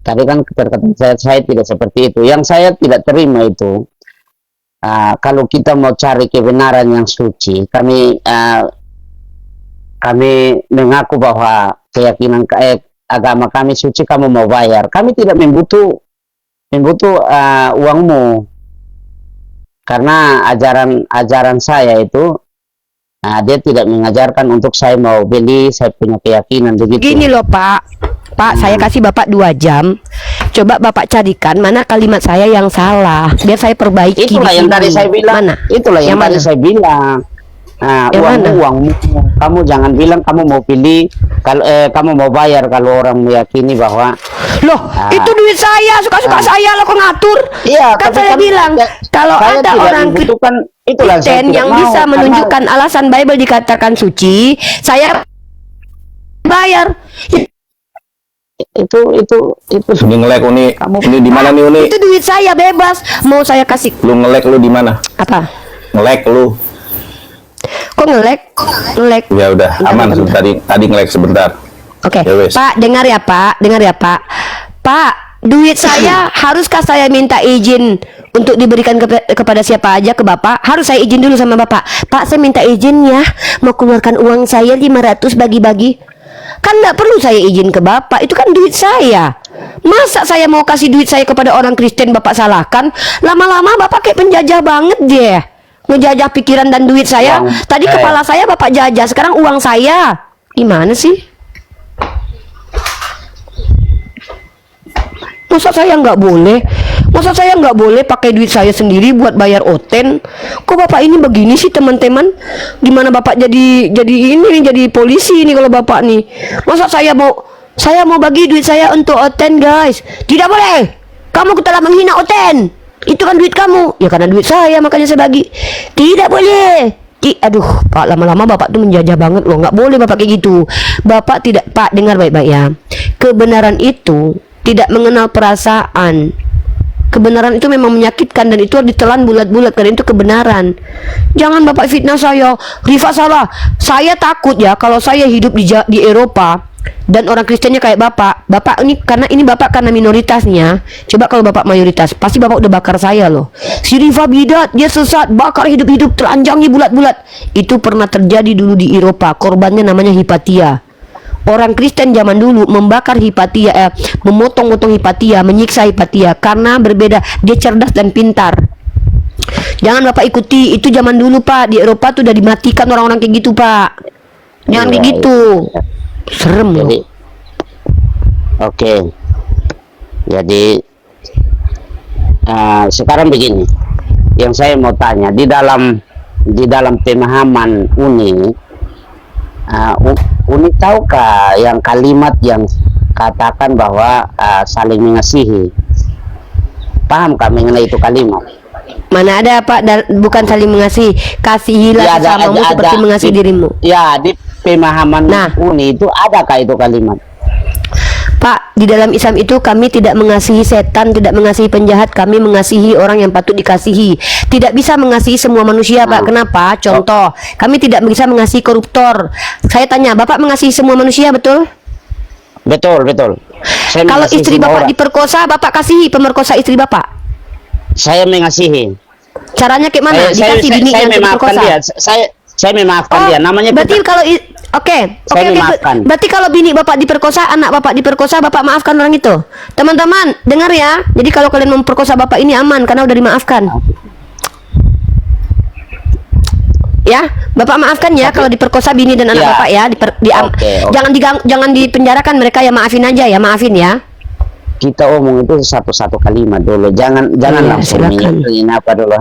Tadi kan perkataan saya tidak seperti itu. Yang saya tidak terima itu kalau kita mau cari kebenaran yang suci, kami mengaku bahwa keyakinan agama kami suci, kamu mau bayar. Kami tidak membutuh uangmu, karena ajaran saya itu dia tidak mengajarkan untuk saya mau beli, saya punya keyakinan begitu.
Gini loh Pak, saya kasih Bapak 2 jam. Coba Bapak carikan mana kalimat saya yang salah, biar saya perbaiki.
Itulah
di
yang
sini.
tadi saya bilang.
Mana?
Itulah yang tadi
mana?
saya bilang. Uangmu. Kamu jangan bilang kamu mau pilih, kalau kamu mau bayar kalau orang meyakini bahwa
Loh, itu duit saya, suka-suka saya lo kok ngatur.
iya,
Kan
tapi
saya bilang, kalau
saya
ada
tidak
orang
membutuhkan, itulah saya
Kristen
tidak
yang
mau,
bisa
karena
menunjukkan alasan Bible dikatakan suci, saya bayar.
itu
Ini nge-lag Uni. Ini di mana nih Uni?
Itu duit saya bebas. Mau saya kasih
Lu nge-lag lu di mana?
apa?
Nge-lag lu.
Kok nge-lag? Nge-lag.
Ya udah, aman
Bentar.
tadi nge-lag sebentar.
Oke,
Ya wes.
Pak, dengar ya Pak. Pak, duit saya haruskah saya minta izin untuk diberikan kepada siapa aja ke Bapak? Harus saya izin dulu sama Bapak. Pak, saya minta izin ya, mau keluarkan uang saya 500 bagi-bagi. Kan nggak perlu saya izin ke Bapak, itu kan duit saya. Masa saya mau kasih duit saya kepada orang Kristen Bapak salahkan? Lama-lama Bapak kayak penjajah banget deh. Ngejajah pikiran dan duit saya. Tadi kepala saya Bapak jajah, sekarang uang saya. Gimana sih? Masa saya nggak boleh pakai duit saya sendiri buat bayar oten? Kok Bapak ini begini sih teman-teman? Gimana Bapak jadi polisi ini kalau Bapak nih? Masa saya mau bagi duit saya untuk oten, guys? Tidak boleh. Kamu telah menghina oten. Itu kan duit kamu. Ya karena duit saya makanya saya bagi. Tidak boleh. Aduh Pak, lama-lama Bapak tuh menjajah banget loh. Nggak boleh Bapak kayak gitu. Bapak tidak, Pak, dengar baik-baik ya. Kebenaran itu tidak mengenal perasaan. Kebenaran itu memang menyakitkan dan itu harus ditelan bulat-bulat karena itu kebenaran. Jangan Bapak fitnah saya. Rifa salah. Saya takut ya kalau saya hidup di Eropa dan orang Kristennya kayak Bapak ini karena Bapak karena minoritasnya. Coba kalau Bapak mayoritas, pasti Bapak udah bakar saya loh. Si Rifa bidat, dia sesat, bakar hidup-hidup, telanjangi bulat-bulat. Itu pernah terjadi dulu di Eropa. Korbannya namanya Hipatia. Orang Kristen zaman dulu membakar Hipatia, memotong-motong Hipatia, menyiksa Hipatia karena berbeda. Dia cerdas dan pintar. Jangan Bapak ikuti, itu zaman dulu Pak. Di Eropa tuh udah dimatikan orang-orang kayak gitu Pak. Jangan kayak gitu. Serem loh.
Jadi, oke. Jadi sekarang begini, yang saya mau tanya di dalam pemahaman Uni, Uni tahukah yang kalimat yang katakan bahwa saling mengasihi? Pahamkah mengenai itu kalimat?
Mana ada Pak, bukan saling mengasihi. Kasihilah
Ya,
sesamamu seperti mengasihi dirimu.
Ya, di pemahaman
Nah.
Uni itu adakah itu kalimat?
Pak, di dalam Islam itu kami tidak mengasihi setan, tidak mengasihi penjahat, kami mengasihi orang yang patut dikasihi. Tidak bisa mengasihi semua manusia, Pak. Kenapa? Contoh, kami tidak bisa mengasihi koruptor. Saya tanya, Bapak mengasihi semua manusia, betul?
Betul. Saya
Kalau
mengasihi
istri
semua
Bapak
orang.
diperkosa, Bapak kasihi pemerkosa istri Bapak.
Saya mengasihi.
Caranya kayak mana? Dikasih bini
saya
yang
memaafkan
diperkosa.
dia. Saya memaafkan dia. Namanya
berarti
bukan-
kalau Oke.
memaafkan.
Berarti kalau bini Bapak diperkosa, anak Bapak diperkosa, Bapak maafkan orang itu. Teman-teman, dengar ya. Jadi kalau kalian memperkosa Bapak ini aman karena udah dimaafkan. Ya, Bapak maafkan ya kalau diperkosa bini dan anak
Ya.
Bapak ya.
Oke.
Jangan dipenjarakan mereka ya, maafin aja ya, maafin ya.
Kita omong itu satu-satu kalimat dulu. Jangan
Iya,
langsung
silakan.
ini apa dulu.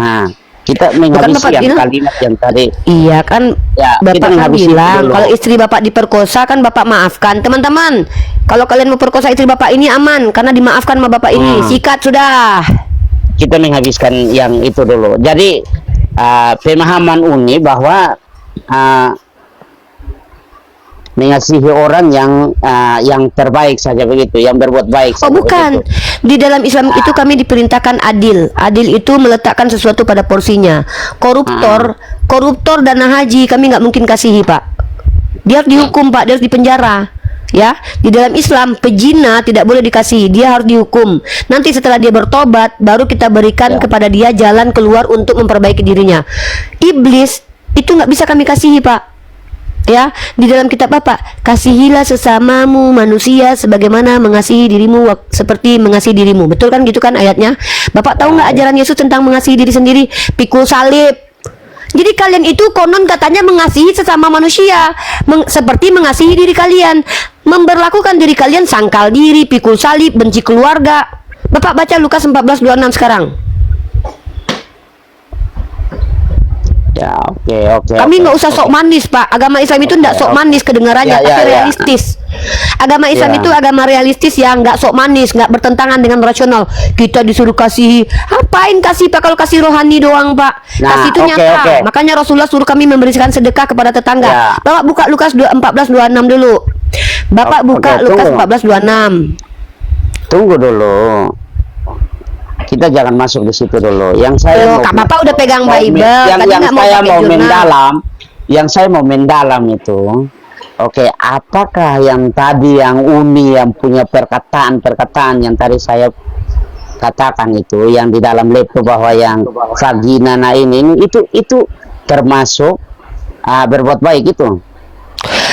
Kita menghabisi
Bapak
yang
bilang-
kalimat yang tadi.
Iya kan,
Ya, kita
Bapak kan
menghabisi
bilang
dulu.
kalau istri Bapak diperkosa kan Bapak maafkan. Teman-teman, kalau kalian mau perkosa istri Bapak ini aman karena dimaafkan sama Bapak ini. Sikat sudah.
Kita menghabiskan yang itu dulu. Jadi pemahaman Uni bahwa mengasihi orang yang terbaik saja begitu, yang berbuat baik.
Oh
saja
bukan,
begitu.
di dalam Islam itu kami diperintahkan adil. Adil itu meletakkan sesuatu pada porsinya. Koruptor dana haji kami nggak mungkin kasihi Pak. Dia harus dihukum Pak, dia harus dipenjara. Ya, di dalam Islam pezina tidak boleh dikasihi, dia harus dihukum. Nanti setelah dia bertobat, baru kita berikan kepada dia jalan keluar untuk memperbaiki dirinya. Iblis itu nggak bisa kami kasihi Pak. Ya, di dalam kitab Bapak, kasihilah sesamamu manusia sebagaimana mengasihi dirimu seperti mengasihi dirimu. Betul kan gitu kan ayatnya? Bapak tahu nggak ajaran Yesus tentang mengasihi diri sendiri? Pikul salib. Jadi kalian itu konon katanya mengasihi sesama manusia seperti mengasihi diri kalian. Memberlakukan diri kalian sangkal diri, pikul salib, benci keluarga. Bapak baca Lukas 14:26 sekarang.
Ya, oke.
Kami nggak usah sok manis Pak. Agama Islam itu nggak sok manis kedengarannya,
Ya,
tapi
ya.
realistis. Agama Islam
Ya.
itu agama realistis yang nggak sok manis, nggak bertentangan dengan rasional. Kita disuruh kasihi. Apain kasih Pak kalau kasih rohani doang Pak?
Nah,
Kasih itu
oke,
nyata.
oke.
Makanya Rasulullah suruh kami memberikan sedekah kepada tetangga.
Ya.
Bapak buka Lukas 14:26 dulu. Bapak buka
Oke,
Lukas
tunggu.
14:26.
Tunggu dulu. Kita jangan masuk di situ dulu. Yang saya
Loh, Kak Bapak udah pegang Bible,
yang
tadi nggak mau
saya
pakai
mau
jurnal.
mendalam, yang saya mau mendalam itu, oke, apakah yang tadi yang Uni yang punya perkataan yang tadi saya katakan itu, yang di dalam laptop bahwa yang vagina ini itu termasuk berbuat baik itu?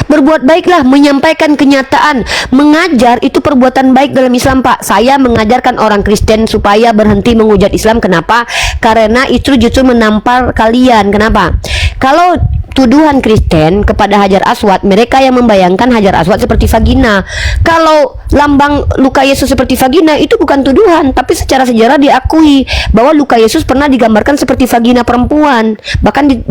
Berbuat baiklah, menyampaikan kenyataan. Mengajar itu perbuatan baik dalam Islam Pak. Saya mengajarkan orang Kristen supaya berhenti menghujat Islam. Kenapa? Karena itu justru menampar kalian. Kenapa? Kalau tuduhan Kristen kepada Hajar Aswad, mereka yang membayangkan Hajar Aswad seperti vagina. Kalau lambang luka Yesus seperti vagina, itu bukan tuduhan, tapi secara sejarah diakui bahwa luka Yesus pernah digambarkan seperti vagina perempuan. Bahkan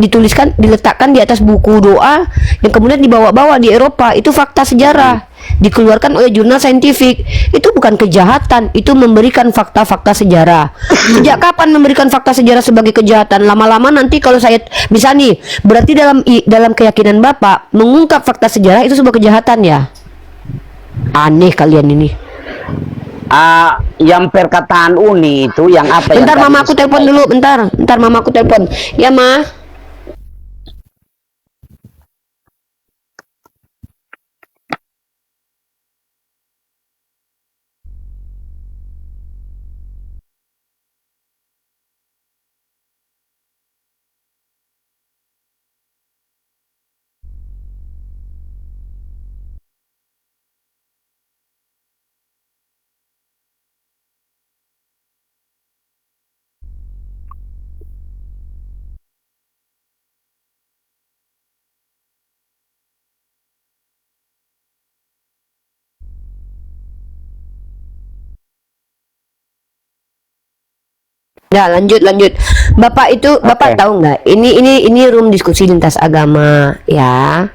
diletakkan di atas buku doa yang kemudian dibawa-bawa di Eropa. Itu fakta sejarah. dikeluarkan oleh jurnal saintifik. Itu bukan kejahatan, itu memberikan fakta-fakta sejarah. Sejak kapan memberikan fakta sejarah sebagai kejahatan? Lama-lama nanti kalau saya bisa nih, berarti dalam keyakinan Bapak mengungkap fakta sejarah itu sebuah kejahatan ya? Aneh kalian ini.
Yang perkataan Uni itu yang apa?
Bentar
yang
mama aku telepon dulu, bentar mama aku telepon. Ya ma. Ya lanjut. Bapak itu Bapak tahu nggak? Ini room diskusi lintas agama ya.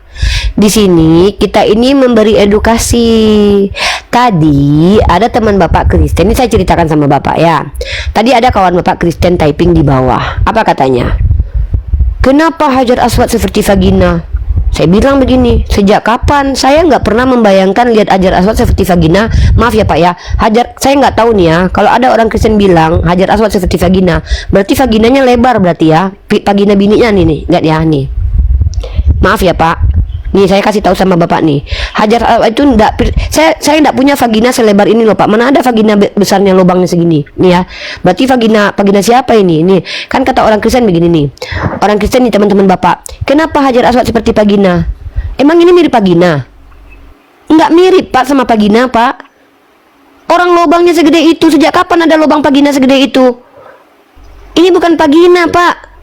Di sini kita ini memberi edukasi. Tadi ada teman Bapak Kristen, ini saya ceritakan sama Bapak ya. Tadi ada kawan Bapak Kristen typing di bawah. Apa katanya? Kenapa Hajar Aswad seperti vagina? Saya bilang begini, sejak kapan saya nggak pernah membayangkan lihat Hajar Aswad seperti vagina. Maaf ya Pak ya, saya nggak tahu nih ya. Kalau ada orang Kristen bilang Hajar Aswad seperti vagina, berarti vaginanya lebar berarti ya. Vagina bininya nih, lihat ya nih. Maaf ya Pak. Nih saya kasih tahu sama Bapak nih, Hajar Aswad itu enggak, saya enggak punya vagina selebar ini loh Pak. Mana ada vagina besarnya lubangnya segini nih ya. Berarti vagina siapa ini? Nih kan kata orang Kristen begini nih. Orang Kristen nih teman-teman Bapak, kenapa Hajar Aswad seperti vagina? Emang ini mirip vagina? Enggak mirip Pak sama vagina Pak. Orang lubangnya segede itu, sejak kapan ada lubang vagina segede itu? Ini bukan vagina Pak.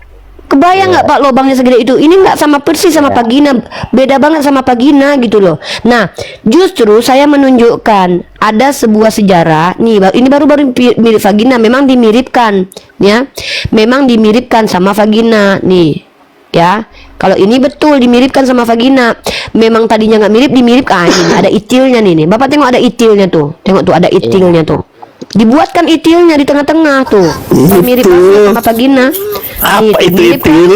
Kebayang nggak Pak lubangnya segede itu? Ini nggak sama persis sama vagina, beda banget sama vagina gitu loh. Nah, justru saya menunjukkan ada sebuah sejarah nih. Ini baru-baru mirip vagina, memang dimiripkan, ya, memang dimiripkan sama vagina nih, ya. Kalau ini betul dimiripkan sama vagina. Memang tadinya nggak mirip, dimiripkan. Ini ada itilnya nih. Bapak tengok ada itilnya tuh. Tengok tuh ada itilnya tuh. Dibuatkan itilnya di tengah-tengah tuh. Mirip sama vagina.
Apa itu itil?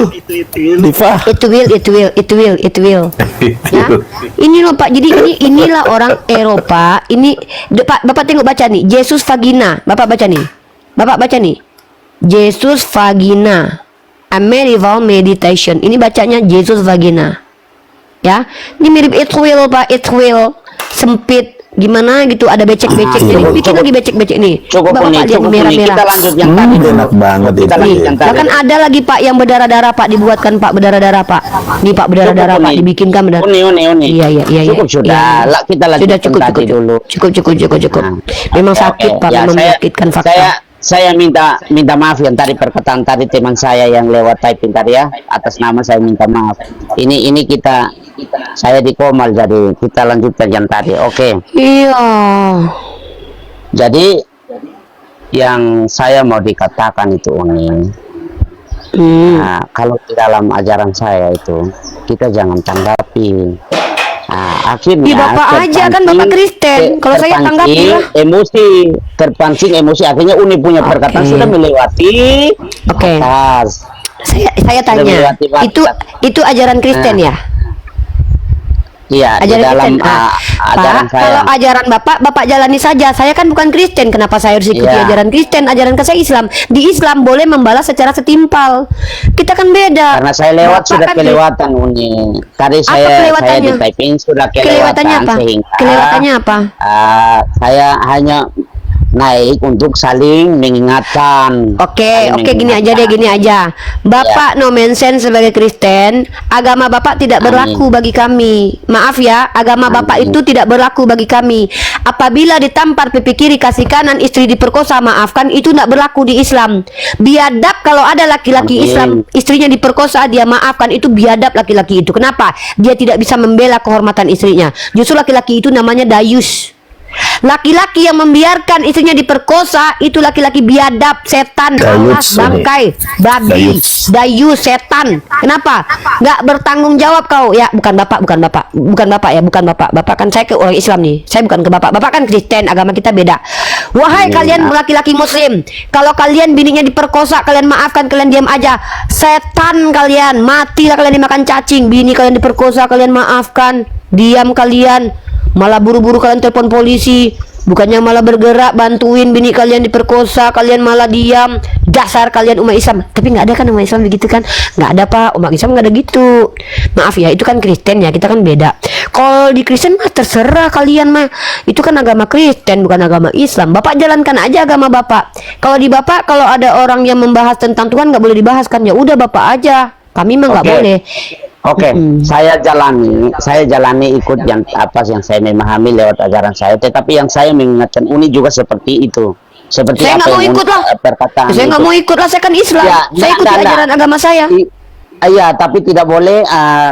Diva.
It will. Ya. Ini loh Pak. Jadi inilah orang Eropa. Ini Bapak tengok baca nih. Jesus vagina. Bapak baca nih. Jesus vagina. A medieval meditation. Ini bacanya Jesus vagina. Ya. Ini mirip it will Pak. It will. Sempit. Gimana gitu, ada becek-becek. Jadi bikin lagi becek-becek nih.
Cukup nih,
merah-merah.
kita lanjut yang tadi dulu.
Enak banget
Kita lanjut yang tadi.
Bahkan ada lagi Pak yang berdarah-darah Pak, dibuatkan Pak berdarah-darah Pak. Nih Pak berdarah-darah Pak, dibikinkan berdarah.
Uni.
Iya.
Cukup sudah. Lah kita lanjut
Sudah cukup
dulu.
Cukup. Memang sakit Pak,
Ya,
memang menyakitkan fakta.
Saya minta maaf yang tadi perkataan tadi teman saya yang lewat typing tadi ya, atas nama saya minta maaf. Ini saya di Komal, jadi kita lanjutkan yang tadi. Oke.
Iya.
Jadi yang saya mau dikatakan itu Uni, kalau di dalam ajaran saya itu kita jangan tanggapi. Akhirnya
Bapak aja kan Bapak Kristen. Kalau saya tanggapi lah.
Terpancing emosi, akhirnya Uni punya perkataan sudah melewati batas.
Saya tanya, itu ajaran Kristen ya?
Iya, di dalam ajaran
Pak,
saya.
kalau ajaran Bapak jalani saja. Saya kan bukan Kristen, kenapa saya harus ikuti ajaran Kristen? Ajaran saya Islam. Di Islam boleh membalas secara setimpal. Kita kan beda.
Karena saya lewat
Bapak
sudah
kan
kelewatan Uni. Tadi saya di typing sudah kelewatan
apa?
Sehingga
Kelewatannya apa?
saya hanya naik untuk saling mengingatkan.
Oke, gini aja. Bapak no mention sebagai Kristen, agama Bapak tidak berlaku bagi kami. Maaf ya, agama Bapak itu tidak berlaku bagi kami. Apabila ditampar pipi kiri kasih kanan, istri diperkosa, maafkan, itu tidak berlaku di Islam. Biadab kalau ada laki-laki Islam, istrinya diperkosa, dia maafkan, itu biadab laki-laki itu. Kenapa? Dia tidak bisa membela kehormatan istrinya. Justru laki-laki itu namanya dayus. Laki-laki yang membiarkan istrinya diperkosa itu laki-laki biadab, setan, alas, bangkai, babi, dayus, setan. Kenapa? Nggak bertanggung jawab kau. Ya, bukan bapak ya, bukan bapak. Bapak kan saya ke orang Islam nih. Saya bukan ke bapak. Bapak kan Kristen, agama kita beda. Wahai kalian laki-laki Muslim, kalau kalian bininya diperkosa, kalian maafkan, kalian diam aja. Setan kalian, matilah kalian dimakan cacing. Bini kalian diperkosa, kalian maafkan, diam kalian. Malah buru-buru kalian telepon polisi, bukannya malah bergerak bantuin bini kalian diperkosa, kalian malah diam. Dasar kalian umat Islam. Tapi nggak ada kan umat Islam begitu kan? Nggak ada pak, umat Islam nggak ada gitu. Maaf ya, itu kan Kristen ya, kita kan beda. Kalau di Kristen mah terserah kalian mah, itu kan agama Kristen bukan agama Islam. Bapak jalankan aja agama bapak. Kalau di bapak, kalau ada orang yang membahas tentang Tuhan nggak boleh dibahas kan, ya udah bapak aja. Kami mah nggak boleh.
Oke, saya jalani ikut yang apa yang saya memahami lewat ajaran saya. Tetapi yang saya mengingatkan Uni juga seperti itu. Seperti
Saya nggak mau ikut lah. Saya nggak mau ikut lah. Saya kan Islam.
Ya,
saya ikuti ajaran agama saya.
Iya, tapi tidak boleh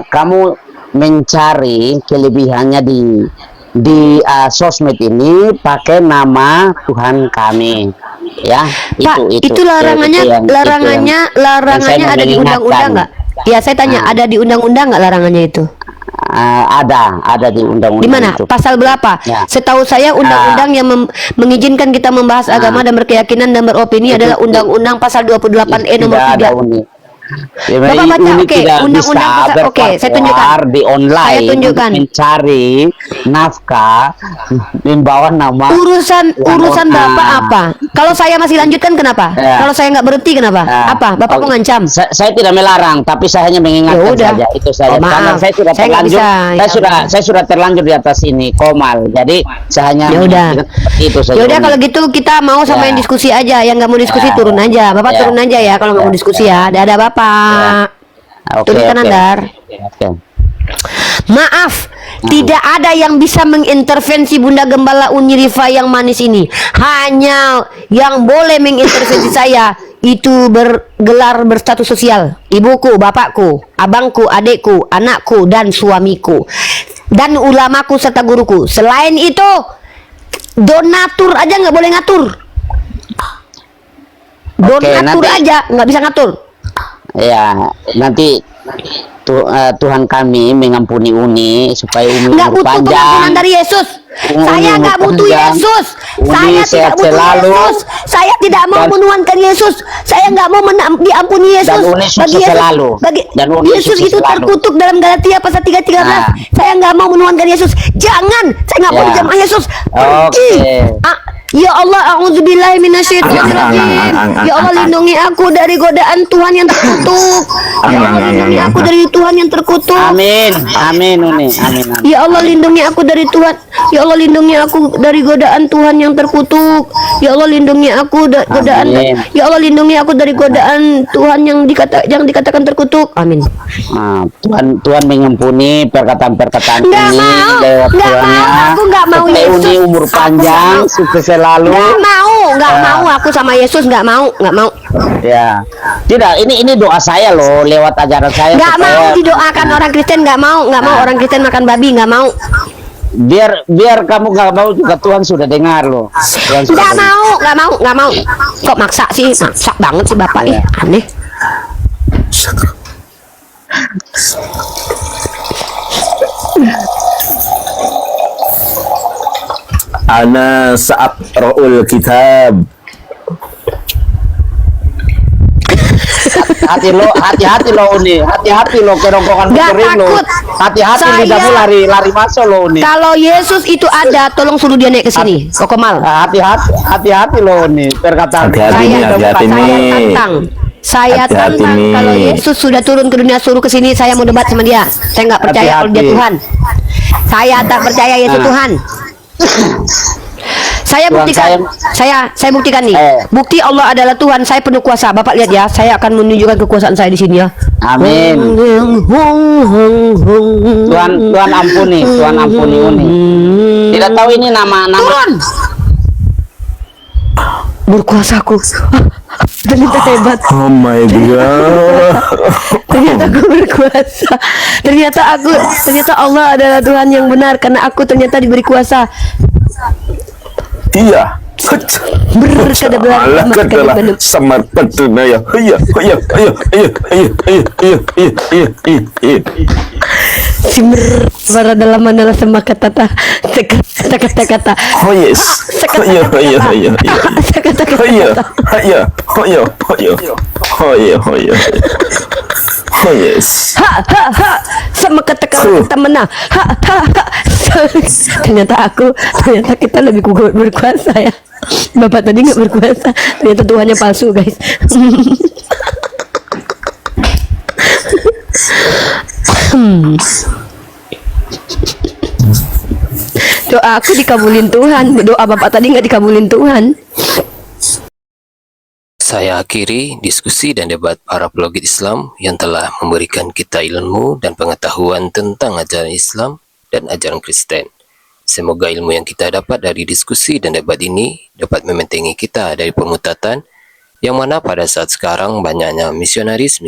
kamu mencari kelebihannya di sosmed ini pakai nama Tuhan kami. Ya,
Pak, itu larangannya, larangannya ada di undang-undang nggak? Ya, saya tanya, ada di undang-undang nggak larangannya itu?
Ada di undang-undang.
Di mana?
Itu.
Pasal berapa?
Ya.
Setahu saya undang-undang yang mengizinkan kita membahas agama dan berkeyakinan dan beropini adalah undang-undang pasal 28E nomor 3. Bapak baca, oke, undang-undang pasal, oke, saya tunjukkan
di online.
Saya tunjukkan.
Mencari nafkah, membawa nama.
Urusan Bapak apa? Kalau saya masih lanjutkan kenapa?
Ya.
Kalau saya nggak berhenti kenapa? Apa? Bapak mau ngancam?
Saya tidak melarang, tapi saya hanya mengingatkan
Ya udah.
saja itu saja.
Oh, maaf.
Karena saya sudah
Saya nggak
terlanjur,
bisa.
saya sudah terlanjur di atas ini komal. Jadi saya hanya
Ya udah.
seperti itu saja.
Ya udah, kalau gitu kita mau sama
Ya.
yang diskusi aja. Yang nggak mau diskusi
Ya.
turun aja. Bapak
Ya.
turun aja ya kalau nggak mau
Ya.
diskusi ya. Dadah Bapak.
Oke,
Turunkan
oke.
Andar.
Oke.
Maaf, tidak ada yang bisa mengintervensi Bunda Gembala Uni Rifa yang manis ini. Hanya yang boleh mengintervensi saya itu bergelar berstatus sosial. Ibuku, bapakku, abangku, adekku, anakku, dan suamiku. Dan ulamaku serta guruku. Selain itu, donatur aja nggak boleh ngatur. Donatur
nanti-
aja nggak bisa ngatur.
Ya, nanti Tuhan kami mengampuni Uni supaya Umi
Nggak
umur
butuh
panjang.
pengampunan dari Yesus.
Umi
Saya
umur
nggak butuh
panjang.
Yesus.
Umi
Saya tidak
sehat
butuh
selalu.
Yesus. Saya tidak mau
Dan-
menuhankan Yesus. Saya nggak mau diampuni Yesus.
Dan Uni sukses selalu. Dan Uni
Yesus
sukses
itu
selalu.
terkutuk dalam Galatia pasal 3:13.
Nah.
Saya nggak mau menuhankan Yesus. Jangan. Saya nggak mau
Ya.
dijamah Yesus.
Oke.
Ya Allah, a'udzubillahi minasyaitonirrajim. Ya Allah, lindungi aku dari godaan Tuhan yang terkutuk. Ya Allah, lindungi aku dari Tuhan yang terkutuk.
Amin, amin Uni, amin, amin.
Ya Allah, lindungi aku dari Tuhan. Ya Allah, lindungi aku dari godaan Tuhan yang terkutuk. Ya Allah, lindungi aku dari godaan.
Amin.
Ya Allah, lindungi aku dari godaan Tuhan yang dikatakan terkutuk. Amin.
Nah, Tuhan mengampuni perkataan-perkataan
Nggak
ini
mau,
lewat
nggak
Tuhannya.
mau, aku nggak mau
Supaya
Yesus.
Uni umur
Aku
panjang,
nggak mau.
sukses selalu.
Nggak mau aku sama Yesus, nggak mau.
Ya, tidak. Ini doa saya loh lewat ajaran saya.
Nggak
supaya
mau didoakan orang Kristen, nggak mau orang Kristen makan babi, nggak mau.
biar kamu nggak mau juga Tuhan sudah dengar loh. Tuhan sudah dengar.
Nggak mau. Kok maksa sih? Maksa banget sih Bapak.
Iya.
Aneh.
Ana saat ro'ul kitab.
Hati-hati lo Uni, hati-hati lo kerongkongan
Nggak
kering lo.
takut.
Hati-hati
Saya-
lidahmu lari masuk lo Uni.
Kalau Yesus itu ada, tolong suruh dia naik ke sini. Kokomal.
Hati-hati lo Uni, perkataan.
Hati-hati nih, hati-hati nih.
Saya
Hati-hati
tantang
nih.
kalau Yesus sudah turun ke dunia suruh ke sini, saya mau debat sama dia. Saya nggak percaya kalau dia
Hati-hati.
Tuhan. Saya tak percaya Yesus Tuhan. Saya
Tuhan,
buktikan, saya buktikan nih. Bukti Allah adalah Tuhan. Saya penuh kuasa. Bapak lihat ya, saya akan menunjukkan kekuasaan saya di sini ya.
Amin. Tuhan ampuni Uni. Tidak tahu ini nama.
Turun. Berkuasaku. Ternyata hebat.
Oh my god.
Ternyata aku berkuasa. Ternyata Allah adalah Tuhan yang benar karena aku ternyata diberi kuasa.
Iya.
Berkada
Allah kadalah samar petuna ya. Iya.
Simmer para dalam adalah sama kata-kata.
Oh yes. Iya. Oh yes.
Sama kata-kata menang. Ternyata kita lebih berkuasa ya. Bapak tadi nggak berkuasa, ternyata Tuhannya palsu guys. Doa aku dikabulin Tuhan, doa Bapak tadi nggak dikabulin Tuhan.
Saya akhiri diskusi dan debat para pelogit Islam yang telah memberikan kita ilmu dan pengetahuan tentang ajaran Islam dan ajaran Kristen. Semoga ilmu yang kita dapat dari diskusi dan debat ini dapat membentengi kita dari pemutatan yang mana pada saat sekarang banyaknya misionaris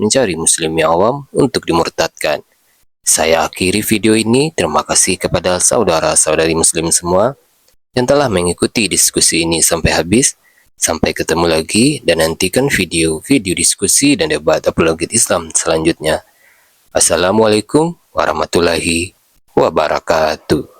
mencari muslim yang awam untuk dimurtadkan. Saya akhiri video ini. Terima kasih kepada saudara-saudari muslim semua yang telah mengikuti diskusi ini sampai habis. Sampai ketemu lagi dan nantikan video-video diskusi dan debat apologet Islam selanjutnya. Assalamualaikum warahmatullahi wabarakatuh.